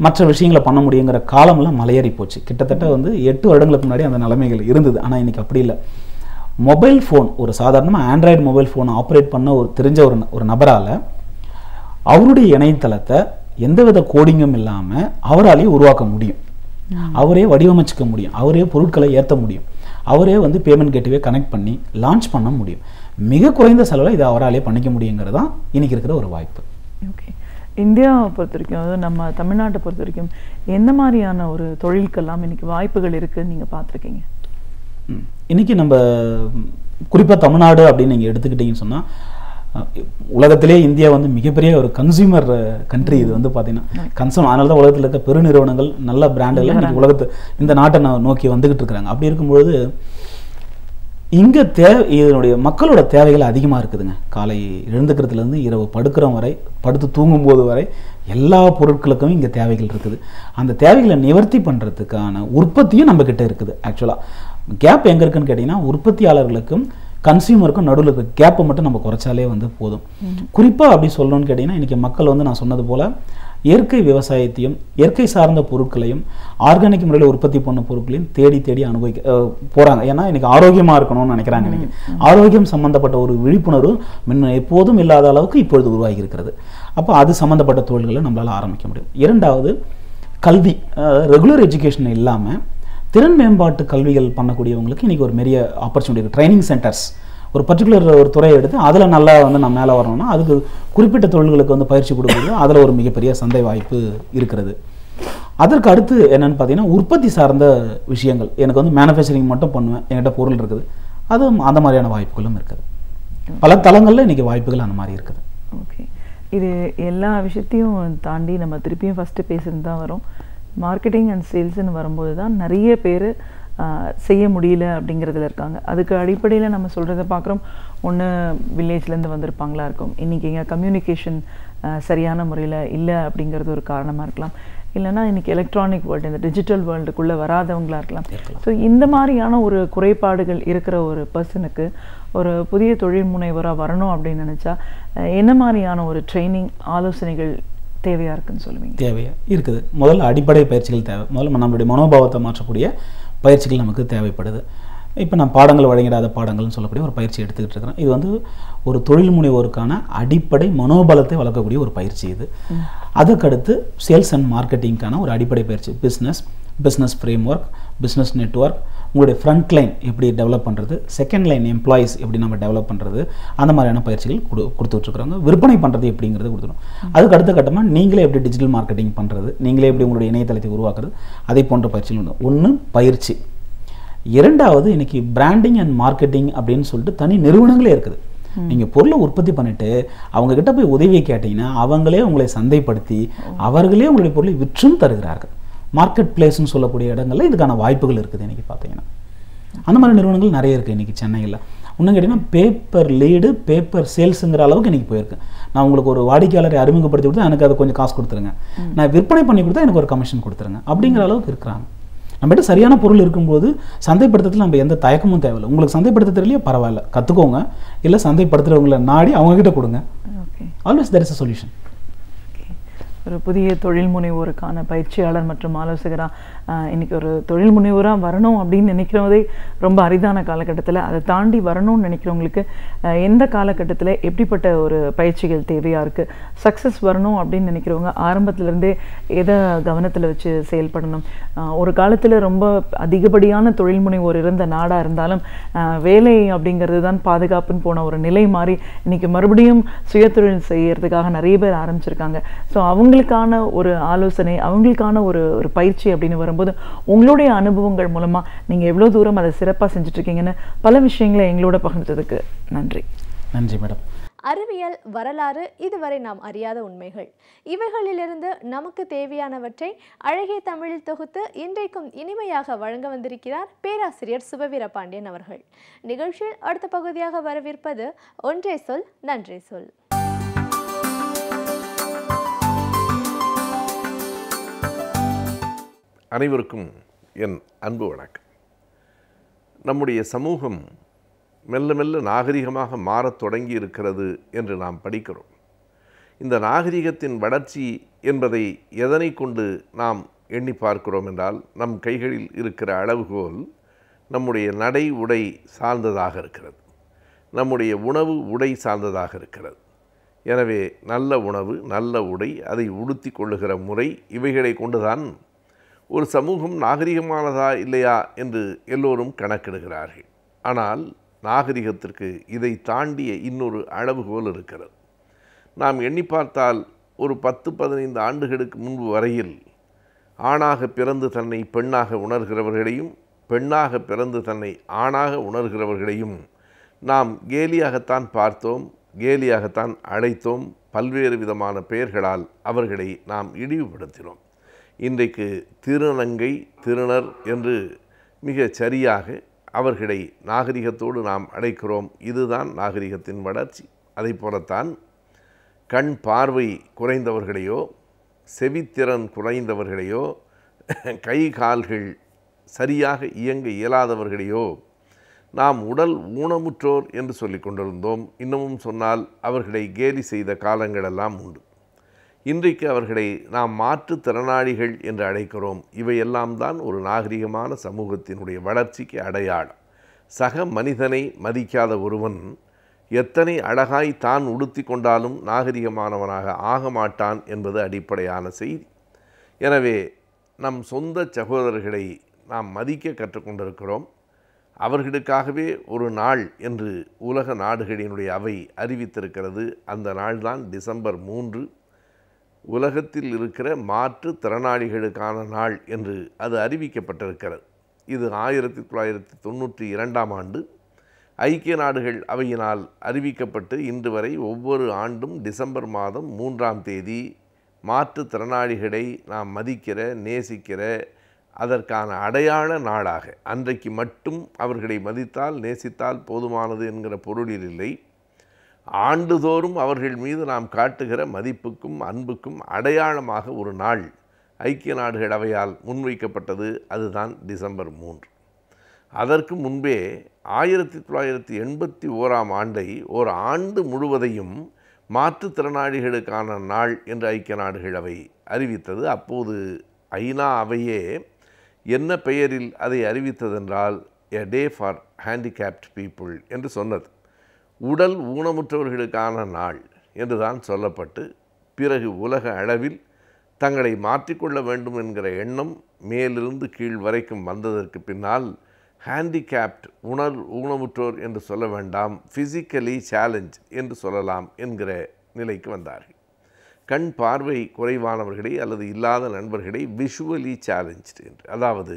மற்ற விஷயங்களை பண்ண முடியுங்கிற காலமெல்லாம் மலையேறி போச்சு. கிட்டத்தட்ட வந்து 8 வருடங்களுக்கு முன்னாடி அந்த நிலைமைகள் இருந்தது. ஆனால் இன்றைக்கி அப்படி இல்லை. மொபைல் ஃபோன், ஒரு சாதாரணமாக ஆண்ட்ராய்டு மொபைல் ஃபோனை ஆப்ரேட் பண்ண தெரிஞ்ச ஒரு நபரால் அவருடைய இணையதளத்தை எந்தவித கோடிங்கும் இல்லாமல் அவராலேயே உருவாக்க முடியும், அவரே வடிவமைச்சிக்க முடியும், அவரே பொருட்களை ஏற்ற முடியும், அவரே வந்து பேமெண்ட் கேட்வே கனெக்ட் பண்ணி லான்ச் பண்ண முடியும். மிக குறைந்த செலவில் இதை அவராலே பண்ணிக்க முடியுங்கிறது தான் இன்றைக்கி இருக்கிற ஒரு வாய்ப்பு. ஓகே, இந்தியாவை பொறுத்த வரைக்கும், அதாவது நம்ம தமிழ்நாட்டை பொறுத்த வரைக்கும் எந்த மாதிரியான ஒரு தொழிலுக்கெல்லாம் இன்னைக்கு வாய்ப்புகள் இருக்குன்னு நீங்கள் பார்த்துருக்கீங்க? இன்றைக்கி நம்ம குறிப்பாக தமிழ்நாடு அப்படின்னு நீங்கள் எடுத்துக்கிட்டிங்கன்னு சொன்னால், உலகத்திலே இந்தியா வந்து மிகப்பெரிய ஒரு கன்சியூமர் கண்ட்ரி. இது வந்து பார்த்தீங்கன்னா அதனால தான் உலகத்தில் இருக்க பெருநிறுவனங்கள் நல்ல பிராண்டுகள் இன்றைக்கி உலகத்தை இந்த நாட்டை நோக்கி வந்துக்கிட்டு இருக்கிறாங்க. அப்படி இருக்கும்பொழுது இங்கே இதனுடைய மக்களோட தேவைகள் அதிகமாக இருக்குதுங்க. காலை எழுந்துக்கிறதுலேருந்து இரவு படுக்கிற வரை, படுத்து தூங்கும்போது வரை எல்லா பொருட்களுக்கும் இங்கே தேவைகள் இருக்குது. அந்த தேவைகளை நிவர்த்தி பண்ணுறதுக்கான உற்பத்தியும் நம்மக்கிட்ட இருக்குது. ஆக்சுவலாக கேப் எங்கே இருக்குன்னு கேட்டிங்கன்னா, உற்பத்தியாளர்களுக்கும் கன்சியூமருக்கும் நடுவில் இருக்க கேப்பை மட்டும் நம்ம குறைச்சாலே வந்து போதும். குறிப்பாக அப்படி சொல்லணும்னு கேட்டிங்கன்னா, இன்றைக்கி மக்கள் வந்து நான் சொன்னது போல் இயற்கை விவசாயத்தையும் இயற்கை சார்ந்த பொருட்களையும் ஆர்கானிக் முறையில் உற்பத்தி பண்ண பொருட்களையும் தேடி தேடி அனுபவிக்க போகிறாங்க. ஏன்னா இன்றைக்கி ஆரோக்கியமாக இருக்கணும்னு நினைக்கிறாங்க. இன்றைக்கி ஆரோக்கியம் சம்மந்தப்பட்ட ஒரு விழிப்புணர்வு முன்ன எப்போதும் இல்லாத அளவுக்கு இப்பொழுது உருவாகி இருக்கிறது. அப்போ அது சம்மந்தப்பட்ட தொழில்களை நம்மளால் ஆரம்பிக்க முடியும். இரண்டாவது, கல்வி, ரெகுலர் எஜுகேஷன் இல்லாமல் திறன் மேம்பாட்டு கல்விகள் பண்ணக்கூடியவங்களுக்கு இன்றைக்கி ஒரு பெரிய ஆப்பர்ச்சுனிட்டி. ட்ரைனிங் சென்டர்ஸ், ஒரு பர்டிகுலர் ஒரு துறையை எடுத்து அதில் நல்லா வந்து நம்ம மேலே வரணும்னா அதுக்கு குறிப்பிட்ட தொழில்களுக்கு வந்து பயிற்சி கொடுக்குறது, அதில் ஒரு மிகப்பெரிய சந்தை வாய்ப்பு இருக்கிறது. அதற்கு அடுத்து என்னென்னு பார்த்தீங்கன்னா, உற்பத்தி சார்ந்த விஷயங்கள். எனக்கு வந்து மேனுஃபேக்சரிங் மட்டும் பண்ணுவேன், என்கிட்ட பொருள் இருக்குது, அது அந்த மாதிரியான வாய்ப்புகளும் இருக்குது. பல தளங்களில் இன்றைக்கி வாய்ப்புகள் அந்த மாதிரி இருக்குது. ஓகே, இது எல்லா விஷயத்தையும் தாண்டி நம்ம திருப்பியும் ஃபஸ்ட்டு பேசுகிறது தான் வரும். மார்க்கெட்டிங் அண்ட் சேல்ஸ்ன்னு வரும்போது தான் நிறைய பேர் செய்ய முடியல அப்படிங்கிறதுல இருக்காங்க. அதுக்கு அடிப்படையில் நம்ம சொல்கிறத பார்க்குறோம். ஒன்று வில்லேஜ்லேருந்து வந்திருப்பாங்களா இருக்கும், இன்றைக்கி எங்கள் கம்யூனிகேஷன் சரியான முறையில் இல்லை அப்படிங்கிறது ஒரு காரணமாக இருக்கலாம். இல்லைன்னா இன்னைக்கு எலக்ட்ரானிக் வேர்ல்டு, இந்த டிஜிட்டல் வேர்ல்டுக்குள்ளே வராதவங்களா இருக்கலாம். ஸோ இந்த மாதிரியான ஒரு குறைபாடுகள் இருக்கிற ஒரு பர்சனுக்கு ஒரு புதிய தொழில் முனைவராக வரணும் அப்படின்னு நினச்சா என்ன மாதிரியான ஒரு ட்ரைனிங் ஆலோசனைகள் தேவையாக இருக்குன்னு சொல்லுவீங்க? தேவையாக இருக்குது. முதல்ல அடிப்படை பயிற்சிகள் தேவை. முதல்ல நம்மளுடைய மனோபாவத்தை மாற்றக்கூடிய பயிற்சிகள் நமக்கு தேவைப்படுது. இப்போ நான் பாடங்கள் வழங்கிடாத பாடங்கள்னு சொல்லக்கூடிய ஒரு பயிற்சி எடுத்துக்கிட்டு இருக்கிறேன். இது வந்து ஒரு தொழில் முனைவோருக்கான அடிப்படை மனோபலத்தை வளர்க்கக்கூடிய ஒரு பயிற்சி இது. அதுக்கடுத்து சேல்ஸ் அண்ட் மார்க்கெட்டிங்கான ஒரு அடிப்படை பயிற்சி, business frame work, business network, உங்களுடைய ஃப்ரண்ட் லைன் எப்படி டெவலப் பண்ணுறது, செகண்ட் லைன் எம்ப்ளாயிஸ் எப்படி நம்ம டெவலப் பண்ணுறது, அந்த மாதிரியான பயிற்சிகள் கொடுத்துட்ருக்குறாங்க. விற்பனை பண்ணுறது எப்படிங்கிறது கொடுத்துரும். அதுக்கு அடுத்த கட்டமாக நீங்களே எப்படி டிஜிட்டல் மார்க்கெட்டிங் பண்ணுறது, நீங்களே எப்படி உங்களுடைய இணையதளத்தை உருவாக்குறது, அதை போன்ற பயிற்சிகள் உண்டு. ஒன்று பயிற்சி. இரண்டாவது, இன்னைக்கு பிராண்டிங் அண்ட் மார்க்கெட்டிங் அப்படின்னு சொல்லிட்டு தனி நிறுவனங்களே இருக்குது. நீங்கள் பொருளை உற்பத்தி பண்ணிட்டு அவங்க கிட்ட போய் உதவியை கேட்டீங்கன்னா அவங்களே உங்களை சந்தைப்படுத்தி அவர்களே உங்களுடைய பொருளை விற்றும் தருகிறார்கள். மார்க்கெட் பிளேஸ்ன்னு சொல்லக்கூடிய இடங்கள்ல இதுக்கான வாய்ப்புகள் இருக்குது. இன்றைக்கி பார்த்தீங்கன்னா அந்த மாதிரி நிறுவனங்கள் நிறைய இருக்குது இன்றைக்கி சென்னையில். இன்னும் கேட்டிங்கன்னா பேப்பர் லீடு, பேப்பர் சேல்ஸுங்கிற அளவுக்கு இன்றைக்கி போயிருக்கு. நான் உங்களுக்கு ஒரு வாடிக்கையாளரை அறிமுகப்படுத்தி கொடுத்தா எனக்கு அதை கொஞ்சம் காசு கொடுத்துருங்க, நான் விற்பனை பண்ணி கொடுத்தா எனக்கு ஒரு கமிஷன் கொடுத்துருங்க அப்படிங்கிற அளவுக்கு இருக்கிறாங்க. நம்மகிட்ட சரியான பொருள் இருக்கும்போது சந்தைப்படுத்துறதுல நம்ம எந்த தயக்கமும் தேவையில்லை. உங்களுக்கு சந்தைப்படுத்த தெரியலையே பரவாயில்ல, கற்றுக்கோங்க. இல்லை சந்தைப்படுத்துகிறவங்களை நாடி அவங்ககிட்ட கொடுங்க. Always there is a solution. ஒரு புதிய தொழில் முனைவோருக்கான பயிற்சியாளர் மற்றும் ஆலோசகராக இன்றைக்கி ஒரு தொழில் முனைவோராக வரணும் அப்படின்னு நினைக்கிறதே ரொம்ப அரிதான காலகட்டத்தில் அதை தாண்டி வரணும்னு நினைக்கிறவங்களுக்கு எந்த காலகட்டத்தில் எப்படிப்பட்ட ஒரு பயிற்சிகள் தேவையாக இருக்குது? சக்ஸஸ் வரணும் அப்படின்னு நினைக்கிறவங்க ஆரம்பத்திலேருந்தே எதை கவனத்தில் வச்சு செயல்படணும்? ஒரு காலத்தில் ரொம்ப அதிகப்படியான தொழில் முனைவோர் இருந்த நாடாக இருந்தாலும் வேலை அப்படிங்கிறது தான் பாதுகாப்புன்னு போன ஒரு நிலை மாறி இன்றைக்கி மறுபடியும் சுயதொழில் செய்யறதுக்காக நிறைய பேர் ஆரம்பிச்சிருக்காங்க. ஸோ அவங்களுக்கான ஒரு ஆலோசனை, அவங்களுக்கான ஒரு பயிற்சி அப்படின்னு வரும்போது உங்களுடைய அனுபவங்கள் மூலமா நீங்க எவ்வளவு தூரம் அதை சிறப்பாக செஞ்சுட்டு இருக்கீங்கன்னு பல விஷயங்களை எங்களோட பகிர்ந்ததுக்கு நன்றி. நன்றி மேடம். அறிவியல், வரலாறு, இதுவரை நாம் அறியாத உண்மைகள், இவைகளிலிருந்து நமக்கு தேவையானவற்றை அழகிய தமிழில் தொகுத்து இன்றைக்கும் இனிமையாக வழங்க வந்திருக்கிறார் பேராசிரியர் சுபவீர பாண்டியன் அவர்கள். நிகழ்ச்சியில் அடுத்த பகுதியாக வரவிருப்பது ஒன்றே சொல் நன்றே சொல். அனைவருக்கும் என் அன்பு வணக்கம். நம்முடைய சமூகம் மெல்ல மெல்ல நாகரிகமாக மாறத் தொடங்கி இருக்கிறது என்று நாம் படிக்கிறோம். இந்த நாகரிகத்தின் வளர்ச்சி என்பதை எதனை கொண்டு நாம் எண்ணி பார்க்கிறோம் என்றால், நம் கைகளில் இருக்கிற அளவுகோல் நம்முடைய நடை உடை சார்ந்ததாக இருக்கிறது, நம்முடைய உணவு உடை சார்ந்ததாக இருக்கிறது. எனவே நல்ல உணவு, நல்ல உடை, அதை உடுத்தி கொள்ளுகிற முறை, இவைகளை கொண்டுதான் ஒரு சமூகம் நாகரிகமானதா இல்லையா என்று எல்லோரும் கணக்கிடுகிறார்கள். ஆனால் நாகரிகத்திற்கு இதை தாண்டிய இன்னொரு அளவுகோல் இருக்கிறது. நாம் எண்ணி பார்த்தால் ஒரு 10-15 ஆண்டுகளுக்கு முன்பு வரையில் ஆணாக பிறந்து தன்னை பெண்ணாக உணர்கிறவர்களையும், பெண்ணாக பிறந்து தன்னை ஆணாக உணர்கிறவர்களையும் நாம் கேலியாகத்தான் பார்த்தோம், கேலியாகத்தான் அழைத்தோம். பல்வேறு விதமான பெயர்களால் அவர்களை நாம் இழிவுபடுத்தினோம். இன்றைக்கு திருநங்கை, திருநர் என்று மிக சரியாக அவர்களை நாகரிகத்தோடு நாம் அழைக்கிறோம். இதுதான் நாகரிகத்தின் வளர்ச்சி. அதை போலத்தான் கண் பார்வை குறைந்தவர்களையோ, செவித்திறன் குறைந்தவர்களையோ, கை கால்கள் சரியாக இயங்க இயலாதவர்களையோ நாம் உடல் ஊனமுற்றோர் என்று சொல்லிக் கொண்டிருந்தோம். இன்னமும் சொன்னால் அவர்களை கேலி செய்த காலங்களெல்லாம் உண்டு. இன்றைக்கு அவர்களை நாம் மாற்றுத்திறனாளிகள் என்று அழைக்கிறோம். இவையெல்லாம் தான் ஒரு நாகரிகமான சமூகத்தினுடைய வளர்ச்சிக்கு அடையாளம். சக மனிதனை மதிக்காத ஒருவன் எத்தனை அழகாய் தான் உடுத்தி கொண்டாலும் நாகரிகமானவனாக ஆக மாட்டான் என்பது அடிப்படையான செய்தி. எனவே நம் சொந்த சகோதரர்களை நாம் மதிக்க கற்றுக்கொண்டிருக்கிறோம். அவர்களுக்காகவே ஒரு நாள் என்று உலக நாடுகளினுடைய அவை அறிவித்திருக்கிறது. அந்த நாள்தான் டிசம்பர் 3, உலகத்தில் இருக்கிற மாற்றுத்திறனாளிகளுக்கான நாள் என்று அது அறிவிக்கப்பட்டிருக்கிறது. இது 1992ஆம் ஆண்டு ஐக்கிய நாடுகள் அவையினால் அறிவிக்கப்பட்டு இன்று வரை ஒவ்வொரு ஆண்டும் டிசம்பர் மாதம் 3ஆம் தேதி மாற்றுத்திறனாளிகளை நாம் மதிக்கிற, நேசிக்கிற, அதற்கான அடையாள நாளாக, அன்றைக்கு மட்டும் அவர்களை மதித்தால் நேசித்தால் போதுமானது என்கிற பொருளில் இல்லை, ஆண்டுதோறும் அவர்கள் மீது நாம் காட்டுகிற மதிப்புக்கும் அன்புக்கும் அடையாளமாக ஒரு நாள் ஐக்கிய நாடுகள் அவையால் முன்வைக்கப்பட்டது. அதுதான் டிசம்பர் 3. அதற்கு முன்பே 1981ஆம் ஆண்டை ஒரு ஆண்டு முழுவதையும் மாற்றுத்திறனாளிகளுக்கான நாள் என்று ஐக்கிய நாடுகள் அவை அறிவித்தது. அப்போது ஐநா அவையே என்ன பெயரில் அதை அறிவித்ததென்றால் எ டே ஃபார் ஹேண்டிகேப்ட் பீப்புள் என்று சொன்னது. உடல் ஊனமுற்றவர்களுக்கான நாள் என்று தான் சொல்லப்பட்டு, பிறகு உலக அளவில் தங்களை மாற்றிக்கொள்ள வேண்டும் என்கிற எண்ணம் மேலிருந்து கீழ் வரைக்கும் வந்ததற்கு பின்னால் ஹேண்டிகேப்ட் ஊனமுற்றோர் என்று சொல்ல வேண்டாம், ஃபிசிக்கலி சேலஞ்ச் என்று சொல்லலாம் என்கிற நிலைக்கு வந்தார்கள். கண் பார்வை குறைவானவர்களை அல்லது இல்லாத நண்பர்களை விஷுவலி சேலஞ்ச்டு என்று, அதாவது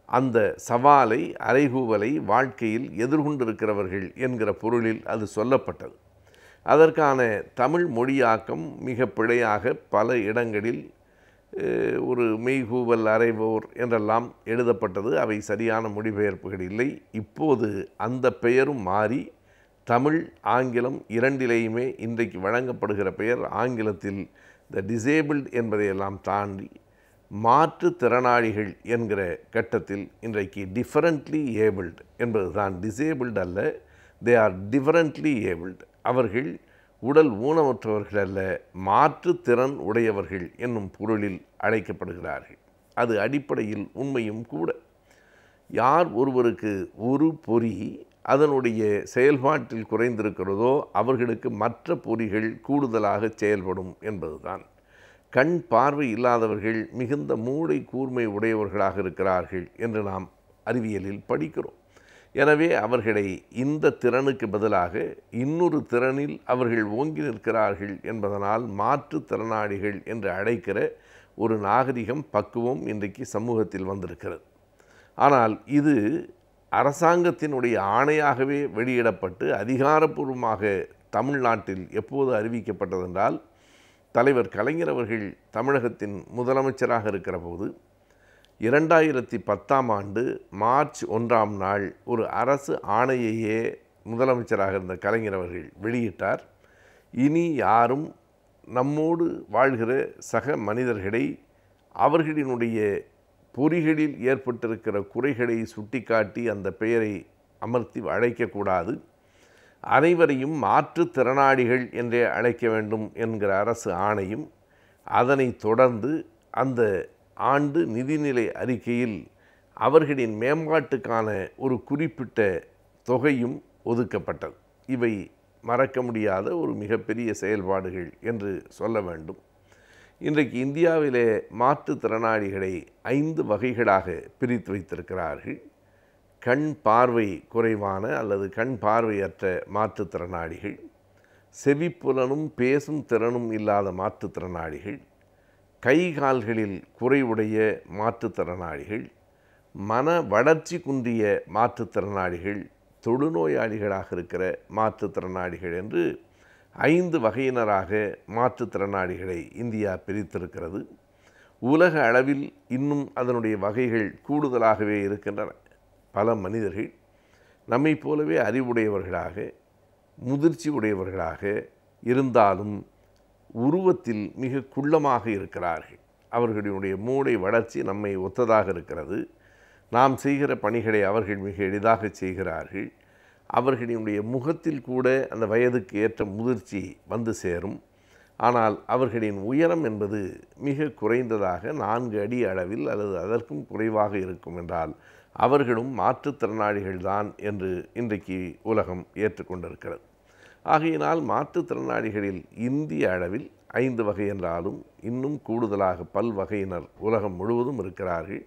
அந்த சவாலை அறைகூவலை வாழ்க்கையில் எதிர்கொண்டிருக்கிறவர்கள் என்கிற பொருளில் அது சொல்லப்பட்டது. அதற்கான தமிழ் மொழியாக்கம் மிக பிழையாக பல இடங்களில் ஒரு மெய்கூவல் அறைவோர் என்றெல்லாம் எழுதப்பட்டது. அவை சரியான மொழிபெயர்ப்புகள் இல்லை. இப்போது அந்த பெயரும் மாறி தமிழ் ஆங்கிலம் இரண்டிலேயுமே இன்றைக்கு வழங்கப்படுகிற பெயர் ஆங்கிலத்தில் த டிசேபிள்ட் என்பதையெல்லாம் தாண்டி மாற்றுத்திறனாளிகள் என்கிற கட்டத்தில் இன்றைக்கு டிஃபரண்ட்லி ஏபிள்டு என்பது தான். டிசேபிள்டு அல்ல, தே ஆர் டிஃபரண்ட்லி ஏபிள்டு. அவர்கள் உடல் ஊனமற்றவர்கள் அல்ல, மாற்றுத்திறன் உடையவர்கள் என்னும் பொருளில் அழைக்கப்படுகிறார்கள். அது அடிப்படையில் உண்மையும் கூட. யார் ஒருவருக்கு ஒரு பொறி அதனுடைய செயல்பாட்டில் குறைந்திருக்கிறதோ அவர்களுக்கு மற்ற பொறிகள் கூடுதலாக செயல்படும் என்பதுதான். கண் பார்வை இல்லாதவர்கள் மிகுந்த மூளை கூர்மை உடையவர்களாக இருக்கிறார்கள் என்று நாம் அறிவியலில் படிக்கிறோம். எனவே அவர்களை இந்த திறனுக்கு பதிலாக இன்னொரு திறனில் அவர்கள் ஓங்கி நிற்கிறார்கள் என்பதனால் மாற்றுத்திறனாளிகள் என்று அழைக்கிற ஒரு நாகரிகம் பக்குவம் இன்றைக்கு சமூகத்தில் வந்திருக்கிறது. ஆனால் இது அரசாங்கத்தினுடைய ஆணையாகவே வெளியிடப்பட்டு அதிகாரப்பூர்வமாக தமிழ்நாட்டில் எப்போது அறிவிக்கப்பட்டதென்றால், தலைவர் கலைஞர் அவர்கள் தமிழகத்தின் முதலமைச்சராக இருக்கிற போது 2010ஆம் ஆண்டு மார்ச் 1ஆம் நாள் ஒரு அரசு ஆணையையே முதலமைச்சராக இருந்த கலைஞர் அவர்கள் வெளியிட்டார். இனி யாரும் நம்மோடு வாழ்கிற சக மனிதர்களை அவர்களினுடைய பொறிகளில் ஏற்பட்டிருக்கிற குறைகளை சுட்டிக்காட்டி அந்த பெயரை அமர்த்தி அழைக்கக்கூடாது, அனைவரையும் மாற்றுத்திறனாளிகள் என்றே அழைக்க வேண்டும் என்கிற அரசு ஆணையும், அதனை தொடர்ந்து அந்த ஆண்டு நிதிநிலை அறிக்கையில் அவர்களின் மேம்பாட்டுக்கான ஒரு குறிப்பிட்ட தொகையும் ஒதுக்கப்பட்டது. இவை மறக்க முடியாத ஒரு மிகப்பெரிய செயல்பாடுகள் என்று சொல்ல வேண்டும். இன்றைக்கு இந்தியாவிலே மாற்றுத்திறனாளிகளை 5 வகைகளாக பிரித்து வைத்திருக்கிறார்கள். கண் பார்வை குறைவான அல்லது கண் பார்வையற்ற மாற்றுத்திறனாளிகள், செவிப்புலனும் பேசும் திறனும் இல்லாத மாற்றுத்திறனாளிகள், கை கால்களில் குறைவுடைய மாற்றுத்திறனாளிகள், மன வளர்ச்சி குன்றிய மாற்றுத்திறனாளிகள், தொழுநோயாளிகளாக இருக்கிற மாற்றுத்திறனாளிகள் என்று 5 வகையினராக மாற்றுத்திறனாளிகளை இந்தியா பிரித்திருக்கிறது. உலக அளவில் இன்னும் அதனுடைய வகைகள் கூடுதலாகவே இருக்கின்றன. பல மனிதர்கள் நம்மை போலவே அறிவுடையவர்களாக முதிர்ச்சி உடையவர்களாக இருந்தாலும் உருவத்தில் மிக குள்ளமாக இருக்கிறார்கள். அவர்களுடைய மூளை வளர்ச்சி நம்மை ஒத்ததாக இருக்கிறது. நாம் செய்கிற பணிகளை அவர்கள் மிக எளிதாக செய்கிறார்கள். அவர்களுடைய முகத்தில் கூட அந்த வயதுக்கு ஏற்ற முதிர்ச்சி வந்து சேரும். ஆனால் அவர்களின் உயரம் என்பது மிக குறைந்ததாக 4 அடி அளவில் அல்லது அதற்கும் குறைவாக இருக்கும் என்றால் அவர்களும் மாற்றுத்திறனாளிகள்தான் என்று இன்றைக்கு உலகம் ஏற்றுக்கொண்டிருக்கிறது. ஆகையினால் மாற்றுத்திறனாளிகளில் இந்திய அளவில் 5 வகை என்றாலும் இன்னும் கூடுதலாக பல்வகையினர் உலகம் முழுவதும் இருக்கிறார்கள்.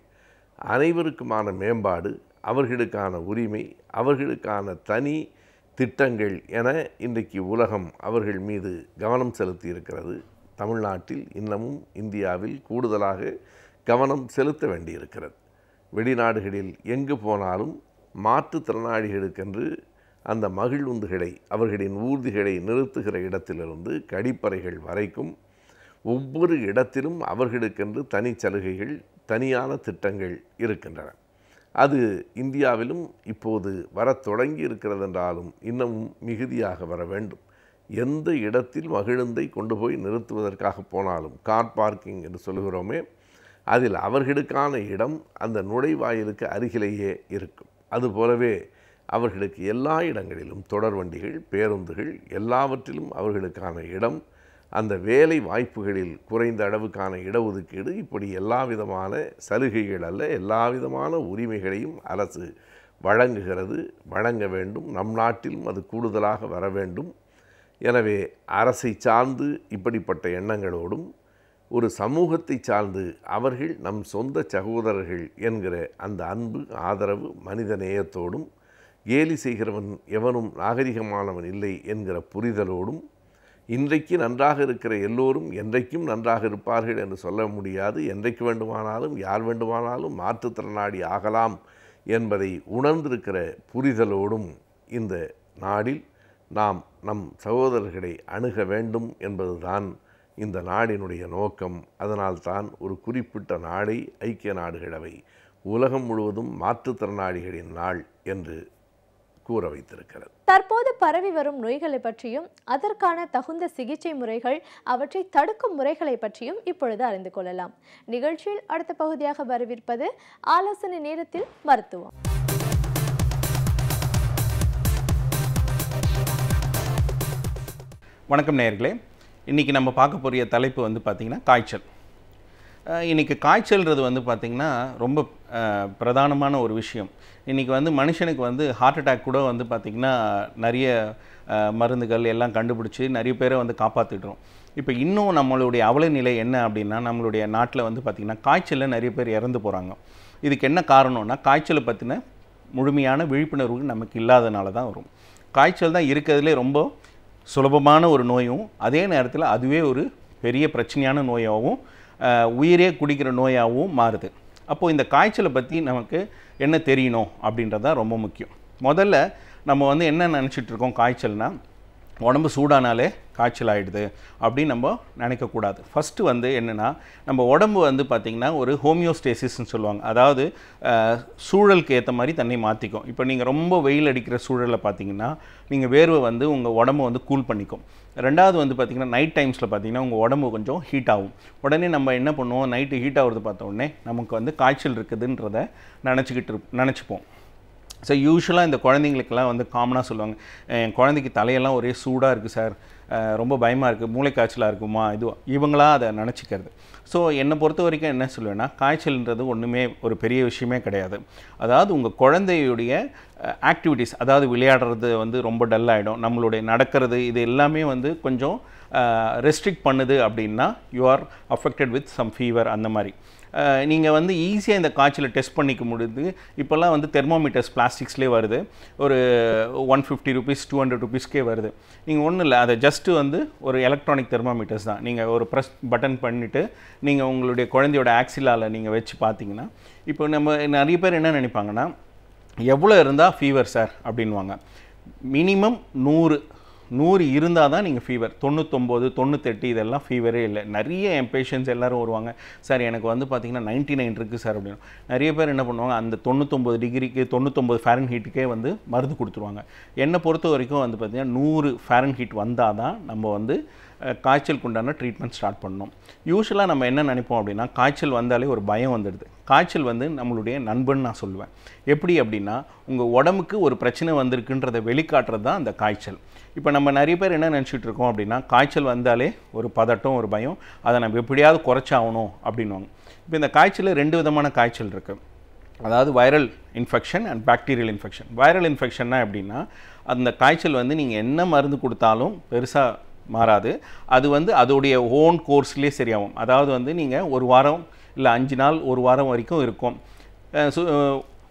அனைவருக்குமான மேம்பாடு, அவர்களுக்கான உரிமை, அவர்களுக்கான தனி திட்டங்கள் என இன்றைக்கு உலகம் அவர்கள் மீது கவனம் செலுத்தி இருக்கிறது. தமிழ்நாட்டில் இன்னமும் இந்தியாவில் கூடுதலாக கவனம் செலுத்த வேண்டியிருக்கிறது. வெளிநாடுகளில் எங்கு போனாலும் மாற்றுத்திறனாளிகளுக்கென்று அந்த மகிழ்வுந்துகளை அவர்களின் ஊர்திகளை நிறுத்துகிற இடத்திலிருந்து கழிப்பறைகள் வரைக்கும் ஒவ்வொரு இடத்திலும் அவர்களுக்கென்று தனி சலுகைகள், தனியான திட்டங்கள் இருக்கின்றன. அது இந்தியாவிலும் இப்போது வரத் தொடங்கி இருக்கிறது என்றாலும் இன்னமும் மிகுதியாக வர வேண்டும். எந்த இடத்தில் மகிழுந்தை கொண்டு போய் நிறுத்துவதற்காக போனாலும், கார் பார்க்கிங் என்று சொல்கிறோமே, அதில் அவர்களுக்கான இடம் அந்த நுழைவாயிலுக்கு அருகிலேயே இருக்கும். அதுபோலவே அவர்களுக்கு எல்லா இடங்களிலும் தொடர்வண்டிகள், பேருந்துகள் எல்லாவற்றிலும் அவர்களுக்கான இடம், அந்த வேலை வாய்ப்புகளில் குறைந்த அளவுக்கான இடஒதுக்கீடு, இப்படி எல்லா விதமான சலுகைகள் அல்ல, எல்லா விதமான உரிமைகளையும் அரசு வழங்குகிறது, வழங்க வேண்டும். நம் நாட்டிலும் அது கூடுதலாக வர வேண்டும். எனவே அரசை சார்ந்து இப்படிப்பட்ட எண்ணங்களோடும் ஒரு சமூகத்தை சார்ந்து அவர்கள் நம் சொந்த சகோதரர்கள் என்கிற அந்த அன்பு, ஆதரவு, மனித நேயத்தோடும், கேலி செய்கிறவன் எவனும் நாகரிகமானவன் இல்லை என்கிற புரிதலோடும், இன்றைக்கு நன்றாக இருக்கிற எல்லோரும் என்றைக்கும் நன்றாக இருப்பார்கள் என்று சொல்ல முடியாது, என்றைக்கு வேண்டுமானாலும் யார் வேண்டுமானாலும் மாற்றுத்திறனாளி ஆகலாம் என்பதை உணர்ந்திருக்கிற புரிதலோடும் இந்த நாடில் நாம் நம் சகோதரர்களை அணுக வேண்டும் என்பதுதான் இந்த நாடினுடைய நோக்கம். அதனால்தான் ஒரு குறிப்பிட்ட நாளை ஐக்கிய நாடுகள் அவை உலகம் முழுவதும் மாற்றுத்திறனாளிகளின் நாள் என்று கூற வைத்திருக்கிறது. தற்போது பரவி வரும் நோய்களை பற்றியும் அதற்கான தகுந்த சிகிச்சை முறைகள், அவற்றை தடுக்கும் முறைகளை பற்றியும் இப்பொழுது அறிந்து கொள்ளலாம். நிகழ்ச்சியில் அடுத்த பகுதியாக வரவிருப்பது ஆலோசனை நேரத்தில் மருத்துவம். வணக்கம் நேயர்களே, இன்றைக்கி நம்ம பார்க்க போகிற தலைப்பு வந்து பார்த்திங்கன்னா காய்ச்சல். இன்றைக்கி காய்ச்சல்ன்றது வந்து பார்த்திங்கன்னா ரொம்ப பிரதானமான ஒரு விஷயம். இன்றைக்கி வந்து மனுஷனுக்கு வந்து ஹார்ட் அட்டாக் கூட வந்து பார்த்திங்கன்னா நிறைய மருந்துகள் எல்லாம் கண்டுபிடிச்சி நிறைய பேரை வந்து காப்பாற்றிடுறோம். இப்போ இன்னும் நம்மளுடைய அவல நிலை என்ன அப்படின்னா, நம்மளுடைய நாட்டில் வந்து பார்த்திங்கன்னா காய்ச்சலில் நிறைய பேர் இறந்து போகிறாங்க. இதுக்கு என்ன காரணம்னா, காய்ச்சலை பற்றின முழுமையான விழிப்புணர்வு நமக்கு இல்லாதனால தான் வரும். காய்ச்சல் தான் இருக்கிறதுலே ரொம்ப சுலபமான ஒரு நோயும், அதே நேரத்தில் அதுவே ஒரு பெரிய பிரச்சனையான நோயாகவும் உயிரே குடிக்கிற நோயாகவும் மாறுது. அப்போது இந்த காய்ச்சலை பற்றி நமக்கு என்ன தெரியணும் அப்படின்றது தான் ரொம்ப முக்கியம். முதல்ல நம்ம வந்து என்ன நினச்சிட்ருக்கோம், காய்ச்சல்னால் உடம்பு சூடானாலே காய்ச்சல் ஆகிடுது அப்படின்னு நம்ம நினைக்கக்கூடாது. ஃபஸ்ட்டு வந்து என்னென்னா, நம்ம உடம்பு வந்து பார்த்திங்கன்னா ஒரு ஹோமியோஸ்டேசிஸ்ன்னு சொல்லுவாங்க. அதாவது சூழலுக்கு ஏற்ற மாதிரி தன்னை மாற்றிக்கும். இப்போ நீங்கள் ரொம்ப வெயில் அடிக்கிற சூழலில் பார்த்திங்கன்னா நீங்கள் வேர்வை வந்து உங்கள் உடம்பு வந்து கூல் பண்ணிக்கும். ரெண்டாவது வந்து பார்த்திங்கன்னா நைட் டைம்ஸில் பார்த்திங்கன்னா உங்கள் உடம்பு கொஞ்சம் ஹீட் ஆகும். உடனே நம்ம என்ன பண்ணுவோம், நைட்டு ஹீட் ஆகுறது பார்த்த உடனே நமக்கு வந்து காய்ச்சல் இருக்குதுன்றதை நினச்சிப்போம். ஸோ யூஸ்வலாக இந்த குழந்தைங்களுக்கெல்லாம் வந்து காமனாக சொல்லுவாங்க, என் குழந்தைக்கு தலையெல்லாம் ஒரே சூடாக இருக்குது சார், ரொம்ப பயமாக இருக்குது, மூளைக்காய்ச்சலாக இருக்குமா, இவங்களாம் அதை நினச்சிக்கிறது. ஸோ என்னை பொறுத்த வரைக்கும் என்ன சொல்லுவேன்னா, காய்ச்சல்ன்றது ஒன்றுமே ஒரு பெரிய விஷயமே கிடையாது. அதாவது உங்கள் குழந்தையுடைய ஆக்டிவிட்டீஸ், அதாவது விளையாடுறது வந்து ரொம்ப டல் ஆகிடும், நம்மளுடைய நடக்கிறது இது எல்லாமே வந்து கொஞ்சம் ரெஸ்ட்ரிக்ட் பண்ணுது அப்படின்னா you are affected with some fever. அந்த மாதிரி நீங்கள் வந்து ஈஸியாக இந்த காய்ச்சலை டெஸ்ட் பண்ணிக்க முடியுது. இப்போல்லாம் வந்து தெர்மோமீட்டர்ஸ் பிளாஸ்டிக்ஸ்லேயே வருது, ஒரு 150 rupees 200 rupeesக்கே வருது. நீங்கள் ஒன்றும் இல்லை, அதை ஜஸ்ட்டு வந்து ஒரு எலக்ட்ரானிக் தெர்மோமீட்டர்ஸ் தான். நீங்கள் ஒரு ப்ரெஸ் பட்டன் பண்ணிவிட்டு நீங்கள் உங்களுடைய குழந்தையோட ஆக்சிலாவில் நீங்கள் வச்சு பார்த்தீங்கன்னா, இப்போ நம்ம நிறைய பேர் என்ன நினைப்பாங்கன்னா, எவ்வளோ இருந்தால் ஃபீவர் சார் அப்படின்வாங்க. மினிமம் 100 இருந்தால் தான் நீங்கள் ஃபீவர். 99 98 இதெல்லாம் ஃபீவரே இல்லை. நிறைய என் பேஷண்ட்ஸ் எல்லோரும் வருவாங்க, சார் எனக்கு வந்து பார்த்திங்கன்னா 99 இருக்குது சார் அப்படின்னு. நிறைய பேர் என்ன பண்ணுவாங்க, அந்த 99 டிகிரிக்கு 99 ஃபாரன்ஹீட்டுக்கே வந்து மருந்து கொடுத்துருவாங்க. என்னை பொறுத்த வரைக்கும் வந்து பார்த்திங்கன்னா 100 ஃபாரன்ஹீட் வந்தால் தான் நம்ம வந்து காய்ச்சலுக்கு உண்டான ட்ரீட்மெண்ட் ஸ்டார்ட் பண்ணணும். யூஸ்வலாக நம்ம என்ன நினைப்போம் அப்படின்னா, காய்ச்சல் வந்தாலே ஒரு பயம் வந்துடுது. காய்ச்சல் வந்து நம்மளுடைய நண்பன் நான் சொல்லுவேன். எப்படி அப்படின்னா, உங்கள் உடம்புக்கு ஒரு பிரச்சனை வந்திருக்குன்றதை வெளிக்காட்டுறது தான் அந்த காய்ச்சல். இப்போ நம்ம நிறைய பேர் என்ன நினச்சிட்டு இருக்கோம் அப்படின்னா, காய்ச்சல் வந்தாலே ஒரு பதட்டம், ஒரு பயம், அதை நம்ம எப்படியாவது குறைச்சாகணும் அப்படின்வாங்க. இப்போ இந்த காய்ச்சலில் 2 விதமான காய்ச்சல் இருக்குது. அதாவது viral infection and bacterial infection. Viral இன்ஃபெக்ஷன்னா எப்படின்னா, அந்த காய்ச்சல் வந்து நீங்கள் என்ன மருந்து கொடுத்தாலும் பெருசாக மாறாது. அது வந்து அதோடைய ஓன் கோர்ஸ்லேயே சரியாகும். அதாவது வந்து நீங்கள் 1 வாரம் இல்லை 5 நாள் 1 வாரம் வரைக்கும் இருக்கும்.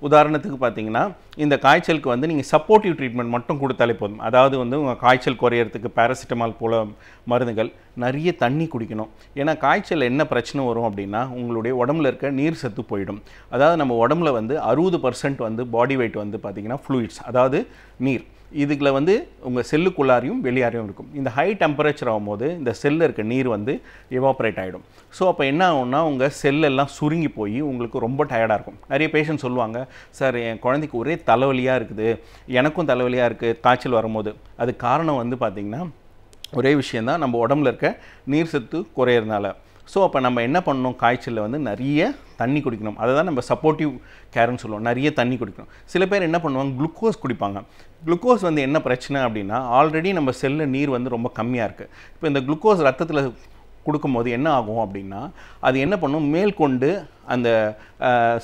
உதாரணத்துக்கு பார்த்தீங்கன்னா, இந்த காய்ச்சலுக்கு வந்து நீங்கள் சப்போர்ட்டிவ் ட்ரீட்மெண்ட் மட்டும் கொடுத்தாலே போதும். அதாவது வந்து உங்கள் காய்ச்சல் குறையிறதுக்கு பேராசிட்டமால் போல மருந்துகள், நிறைய தண்ணி குடிக்கணும். ஏன்னா காய்ச்சல் என்ன பிரச்சனை வரும் அப்படின்னா, உங்களுடைய உடம்புல இருக்க நீர் சத்து போயிடும். அதாவது நம்ம உடம்புல வந்து 60% வந்து பாடி வெயிட் வந்து பார்த்திங்கன்னா ஃப்ளூயிட்ஸ், அதாவது நீர். இதுக்குள்ள வந்து உங்கள் செல்லுக்குள்ளாரையும் வெளியாரையும் இருக்கும். இந்த ஹை டெம்பரேச்சர் ஆகும்போது இந்த செல்லில் இருக்க நீர் வந்து எவாப்ரேட் ஆகிடும். ஸோ அப்போ என்ன ஆகும்னா, உங்கள் செல்லெல்லாம் சுருங்கி போய் உங்களுக்கு ரொம்ப டயர்டாக இருக்கும். நிறைய பேஷண்ட் சொல்லுவாங்க, சார் என் குழந்தைக்கு ஒரே தலைவலியாக இருக்குது, எனக்கும் தலைவலியாக இருக்குது காய்ச்சல் வரும்போது. அது காரணம் வந்து பார்த்திங்கன்னா ஒரே விஷயந்தான், நம்ம உடம்புல இருக்க நீர் சத்து குறையிறதுனால. ஸோ அப்போ நம்ம என்ன பண்ணணும், காய்ச்சலில் வந்து நிறைய தண்ணி குடிக்கணும். அதை தான் நம்ம சப்போர்ட்டிவ் கேர்னு சொல்லுவோம். நிறைய தண்ணி குடிக்கணும். சில பேர் என்ன பண்ணுவாங்க, குளுக்கோஸ் குடிப்பாங்க. குளுக்கோஸ் வந்து என்ன பிரச்சனை அப்படின்னா, ஆல்ரெடி நம்ம செல்லில் நீர் வந்து ரொம்ப கம்மியாக இருக்குது. இப்போ இந்த குளுக்கோஸ் ரத்தத்தில் கொடுக்கும்போது என்ன ஆகும் அப்படின்னா, அது என்ன பண்ணும், மேற்கொண்டு அந்த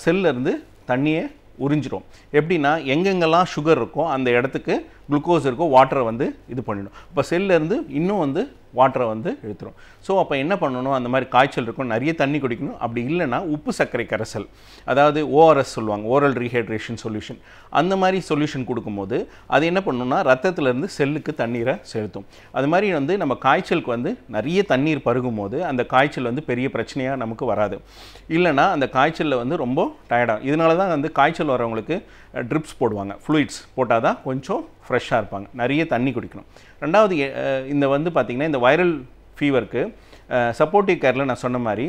செல்லிருந்து தண்ணியை உறிஞ்சிரும். எப்படின்னா, எங்கெங்கெல்லாம் சுகர் இருக்கோ அந்த இடத்துக்கு குளுக்கோஸ் இருக்கோ வாட்டரை வந்து இது பண்ணிடும். இப்போ செல்லேருந்து இன்னும் வந்து வாட்டரை வந்து இழுத்துரும். ஸோ அப்போ என்ன பண்ணணும், அந்த மாதிரி காய்ச்சல் இருக்கும், நிறைய தண்ணி குடிக்கணும். அப்படி இல்லைன்னா உப்பு சர்க்கரை கரைசல், அதாவது ஓஆர்எஸ் சொல்லுவாங்க, ஓரல் ரீஹைட்ரேஷன் சொல்யூஷன், அந்த மாதிரி சொல்யூஷன் கொடுக்கும்போது அது என்ன பண்ணணும்னா ரத்தத்திலேருந்து செல்லுக்கு தண்ணீரை செலுத்தும். அது மாதிரி வந்து நம்ம காய்ச்சலுக்கு வந்து நிறைய தண்ணீர் பருகும் போது அந்த காய்ச்சல் வந்து பெரிய பிரச்சனையாக நமக்கு வராது. இல்லைனா அந்த காய்ச்சலில் வந்து ரொம்ப டயர்டாகும். இதனால தான் வந்து காய்ச்சல் வரவங்களுக்கு ட்ரிப்ஸ் போடுவாங்க. ஃப்ளூயிட்ஸ் போட்டால் தான் கொஞ்சம் ஃப்ரெஷ்ஷாக இருப்பாங்க. நிறைய தண்ணி குடிக்கணும். ரெண்டாவது இந்த வந்து பார்த்திங்கன்னா, இந்த வைரல் ஃபீவருக்கு சப்போர்ட்டிவ் கேரில் நான் சொன்ன மாதிரி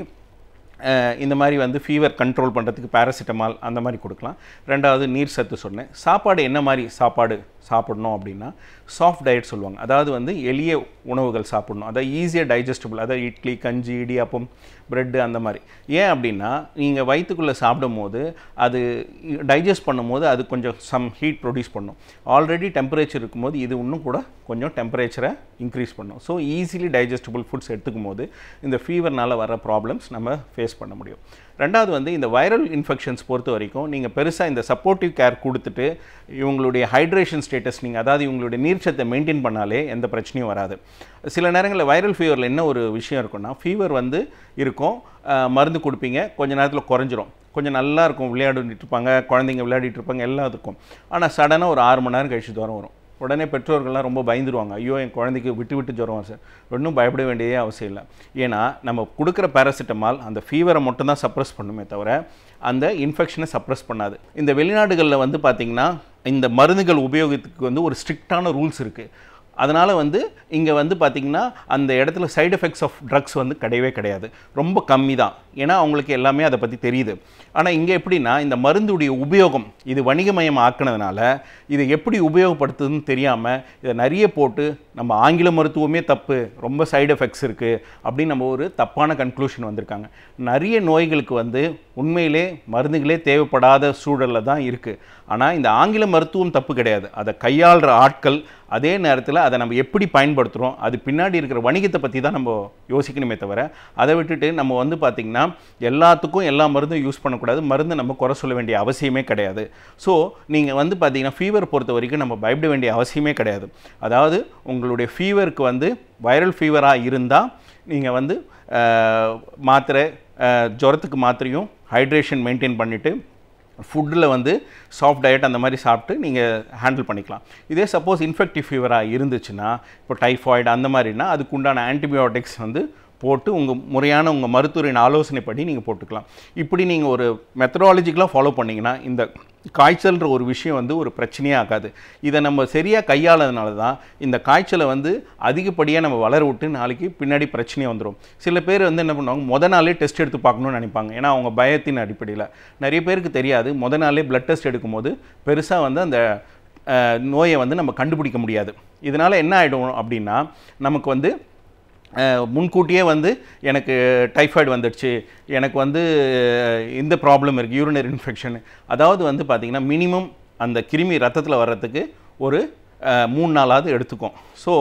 இந்த மாதிரி வந்து ஃபீவர் கண்ட்ரோல் பண்ணுறதுக்கு பேராசிட்டமால் அந்த மாதிரி கொடுக்கலாம். ரெண்டாவது நீர் சத்து சொன்னேன். சாப்பாடு என்ன மாதிரி சாப்பாடு சாப்பிடணும் அப்படின்னா, சாஃப்ட் டயட் சொல்லுவாங்க. அதாவது வந்து எளிய உணவுகள் சாப்பிடணும். அதாவது ஈஸியாக டைஜஸ்டபிள், அதாவது இட்லி, கஞ்சி, இடியாப்பம், ப்ரெட்டு அந்த மாதிரி. ஏன் அப்படின்னா, நீங்கள் வயிற்றுக்குள்ளே சாப்பிடும் போது அது டைஜஸ்ட் பண்ணும்போது அது கொஞ்சம் சம் ஹீட் ப்ரொடியூஸ் பண்ணும். ஆல்ரெடி டெம்பரேச்சர் இருக்கும்போது இது இன்னும் கூட கொஞ்சம் டெம்பரேச்சரை இன்க்ரீஸ் பண்ணும். ஸோ ஈஸிலி டைஜஸ்டபிள் ஃபுட்ஸ் எடுத்துக்கும் போது இந்த ஃபீவர்னால் வர ப்ராப்ளம்ஸ் நம்ம ஃபேஸ் பண்ண முடியும். ரெண்டாவது வந்து இந்த வைரல் இன்ஃபெக்ஷன்ஸ் பொறுத்த வரைக்கும் நீங்கள் பெருசாக இந்த சப்போர்ட்டிவ் கேர் கொடுத்துட்டு இவங்களுடைய ஹைட்ரேஷன் ஸ்டேட்டஸ் நீங்கள், அதாவது இவங்களுடைய நீர்ச்சத்தை மெயின்டைன் பண்ணாலே எந்த பிரச்சனையும் வராது. சில நேரங்களில் வைரல் ஃபீவரில் என்ன ஒரு விஷயம் இருக்குன்னா, ஃபீவர் வந்து இருக்கும், மருந்து கொடுப்பீங்க, கொஞ்சம் நேரத்தில் குறைஞ்சிரும், கொஞ்சம் நல்லா இருக்கும், விளையாடிட்டு இருப்பாங்க, குழந்தைங்க விளையாடிட்டு இருப்பாங்க, எல்லாம் இருக்கும். ஆனால் சடனாக ஒரு 6 மணி நேரம் கழிச்சு ஜுரம் வரும். உடனே பெற்றோர்கள்லாம் ரொம்ப பயந்துருவாங்க. ஐயோ, என் குழந்தைக்கு விட்டு விட்டு ஜுரம் வரும் சார். ஒன்றும் பயப்பட வேண்டியதே அவசியம் இல்லை. ஏன்னா நம்ம கொடுக்குற பேராசிட்டமால் அந்த ஃபீவரை மட்டும்தான் சப்ரஸ் பண்ணுமே தவிர அந்த இன்ஃபெக்ஷனை சப்ரஸ் பண்ணாது. இந்த வெளிநாடுகளில் வந்து பார்த்திங்கன்னா இந்த மருந்துகள் உபயோகத்துக்கு வந்து ஒரு ஸ்ட்ரிக்டான ரூல்ஸ் இருக்குது. அதனால் வந்து இங்கே வந்து பார்த்திங்கன்னா அந்த இடத்துல சைடு எஃபெக்ட்ஸ் ஆஃப் ட்ரக்ஸ் வந்து கிடையவே கிடையாது, ரொம்ப கம்மி தான். ஏன்னா அவங்களுக்கு எல்லாமே அதை பற்றி தெரியுது. ஆனால் இங்கே எப்படின்னா, இந்த மருந்துடைய உபயோகம் இது வணிகமயம் ஆக்குனதுனால இதை எப்படி உபயோகப்படுத்துதுன்னு தெரியாமல் இதை நிறைய போட்டு நம்ம ஆங்கில மருத்துவமே தப்பு, ரொம்ப சைடு எஃபெக்ட்ஸ் இருக்குது அப்படின்னு நம்ம ஒரு தப்பான கன்க்ளூஷன் வந்திருக்காங்க. நிறைய நோய்களுக்கு வந்து உண்மையிலே மருந்துகளே தேவைப்படாத சூழலில் தான் இருக்குது. ஆனால் இந்த ஆங்கில மருத்துவம் தப்பு கிடையாது, அதை கையாளுற ஆட்கள், அதே நேரத்தில் அதை நம்ம எப்படி பயன்படுத்துகிறோம், அது பின்னாடி இருக்கிற வணிகத்தை பற்றி தான் நம்ம யோசிக்கணுமே தவிர அதை விட்டுட்டு நம்ம வந்து பார்த்திங்கன்னா எல்லாத்துக்கும் எல்லா மருந்தும் யூஸ் பண்ணக்கூடாது. மருந்து நம்ம குறை சொல்ல வேண்டிய அவசியமே கிடையாது. ஸோ நீங்கள் வந்து பார்த்திங்கன்னா ஃபீவர் பொறுத்த வரைக்கும் நம்ம பயப்பட வேண்டிய அவசியமே கிடையாது. அதாவது உங்களுடைய ஃபீவருக்கு வந்து வைரல் ஃபீவராக இருந்தால் நீங்கள் வந்து மாத்திரை, ஜுரத்துக்கு மாத்திரையும் ஹைட்ரேஷன் மெயின்டைன் பண்ணிவிட்டு ஃபுட்டில் வந்து சாஃப்ட் டயட் அந்த மாதிரி சாப்பிட்டு நீங்கள் ஹேண்டில் பண்ணிக்கலாம். இதே சப்போஸ் இன்ஃபெக்டிவ் ஃபீவராக இருந்துச்சுன்னா, இப்போ டைஃபாய்டு அந்த மாதிரினா அதுக்கு உண்டான ஆன்டிபயோட்டிக்ஸ் வந்து போட்டு முறையான உங்கள் மருத்துவரின் ஆலோசனைப்படி நீங்கள் போட்டுக்கலாம். இப்படி நீங்கள் ஒரு மெத்தடாலஜிக்கலாக ஃபாலோ பண்ணிங்கன்னா இந்த காய்ச்சல்ன்ற ஒரு விஷயம் வந்து ஒரு பிரச்சனையே ஆகாது. இதை நம்ம சரியாக கையாளதுனால தான் இந்த காய்ச்சலை வந்து அதிகப்படியாக நம்ம வளர விட்டு நாளைக்கு பின்னாடி பிரச்சனையாக வந்துடும். சில பேர் வந்து என்ன பண்ணுவாங்க, மொதல் நாளே டெஸ்ட் எடுத்து பார்க்கணும்னு நினைப்பாங்க. ஏன்னா அவங்க பயத்தின் அடிப்படையில். நிறைய பேருக்கு தெரியாது, மொதல் நாளே பிளட் டெஸ்ட் எடுக்கும்போது பெருசாக வந்து அந்த நோயை வந்து நம்ம கண்டுபிடிக்க முடியாது. இதனால் என்ன ஆகிடும் அப்படின்னா, நமக்கு வந்து முன்கூட்டியே வந்து எனக்கு டைஃபாய்டு வந்துடுச்சு, எனக்கு வந்து இந்த ப்ராப்ளம் இருக்குது, யூரினரி இன்ஃபெக்ஷன். அதாவது வந்து பார்த்திங்கன்னா மினிமம் அந்த கிருமி ரத்தத்தில் வர்றதுக்கு ஒரு 3 நாளாவது எடுத்துக்கும். ஸோ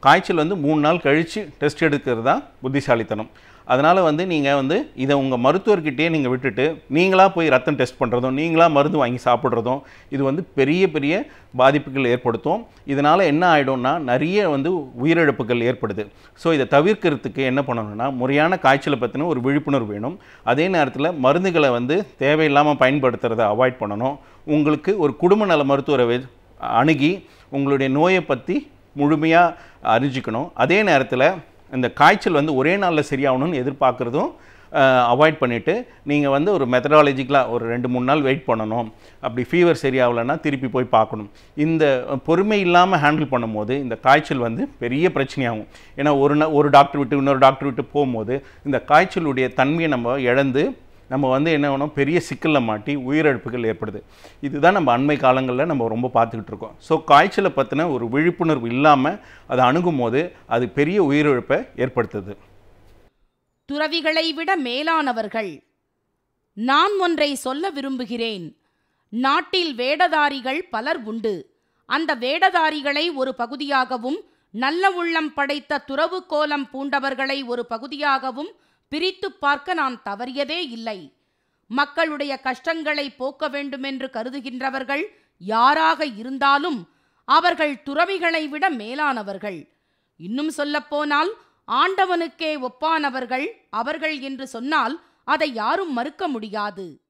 காய்ச்சல் வந்து 3 நாள் கழித்து டெஸ்ட் எடுக்கிறது தான் புத்திசாலித்தனம். அதனால் வந்து நீங்கள் வந்து இதை உங்கள் மருத்துவர்கிட்டே நீங்கள் விட்டுட்டு நீங்களாக போய் ரத்தம் டெஸ்ட் பண்ணுறதும் நீங்களாக மருந்து வாங்கி சாப்பிட்றதும் இது வந்து பெரிய பெரிய பாதிப்புகள் ஏற்படுத்தும். இதனால் என்ன ஆகிடும்னா நிறைய வந்து உயிரிழப்புகள் ஏற்படுது. ஸோ இதை தவிர்க்கிறதுக்கு என்ன பண்ணணும்னா, முறையான காய்ச்சலை பற்றின ஒரு விழிப்புணர்வு வேணும். அதே நேரத்தில் மருந்துகளை வந்து தேவையில்லாமல் பயன்படுத்துகிறத அவாய்ட் பண்ணணும். உங்களுக்கு ஒரு குடும்ப நல மருத்துவரை அணுகி உங்களுடைய நோயை பற்றி முழுமையாக அறிஞ்சிக்கணும். அதே நேரத்தில் இந்த காய்ச்சல் வந்து ஒரே நாளில் சரியாகணும்னு எதிர்பார்க்குறதும் அவாய்ட் பண்ணிவிட்டு நீங்கள் வந்து ஒரு மெத்தடாலஜிக்கலாக ஒரு 2-3 நாள் வெயிட் பண்ணணும். அப்படி ஃபீவர் சரியாகலைன்னா திருப்பி போய் பார்க்கணும். இந்த பொறுமை இல்லாமல் ஹேண்டில் பண்ணும்போது இந்த காய்ச்சல் வந்து பெரிய பிரச்சனையாகும். ஏன்னா ஒரு டாக்டர் விட்டு இன்னொரு டாக்டர் விட்டு போகும்போது இந்த காய்ச்சலுடைய தன்மையை நம்ம இழந்து நம்ம வந்து என்ன வேணும், பெரிய சிக்கலில் மாட்டி உயிரிழப்புகள் ஏற்படுது. இதுதான் நம்ம அண்மை காலங்களில் நம்ம ரொம்ப பார்த்துக்கிட்டு இருக்கோம். ஸோ காய்ச்சலை பற்றின ஒரு விழிப்புணர்வு இல்லாமல் அதை அணுகும் போது அது பெரிய உயிரிழப்பை ஏற்படுத்துது. துறவிகளை விட மேலானவர்கள். நான் ஒன்றை சொல்ல விரும்புகிறேன். நாட்டில் வேடதாரிகள் பலர் உண்டு. அந்த வேடதாரிகளை ஒரு பகுதியாகவும் நல்ல உள்ளம் படைத்த துறவு கோலம் பூண்டவர்களை ஒரு பகுதியாகவும் பிரித்து பார்க்க நான் தவறியதே இல்லை. மக்களுடைய கஷ்டங்களை போக்க வேண்டுமென்று கருதுகின்றவர்கள் யாராக இருந்தாலும் அவர்கள் துறவிகளை விட மேலானவர்கள். இன்னும் சொல்லப்போனால் ஆண்டவனுக்கே ஒப்பானவர்கள் அவர்கள் என்று சொன்னால் அதை யாரும் மறுக்க முடியாது.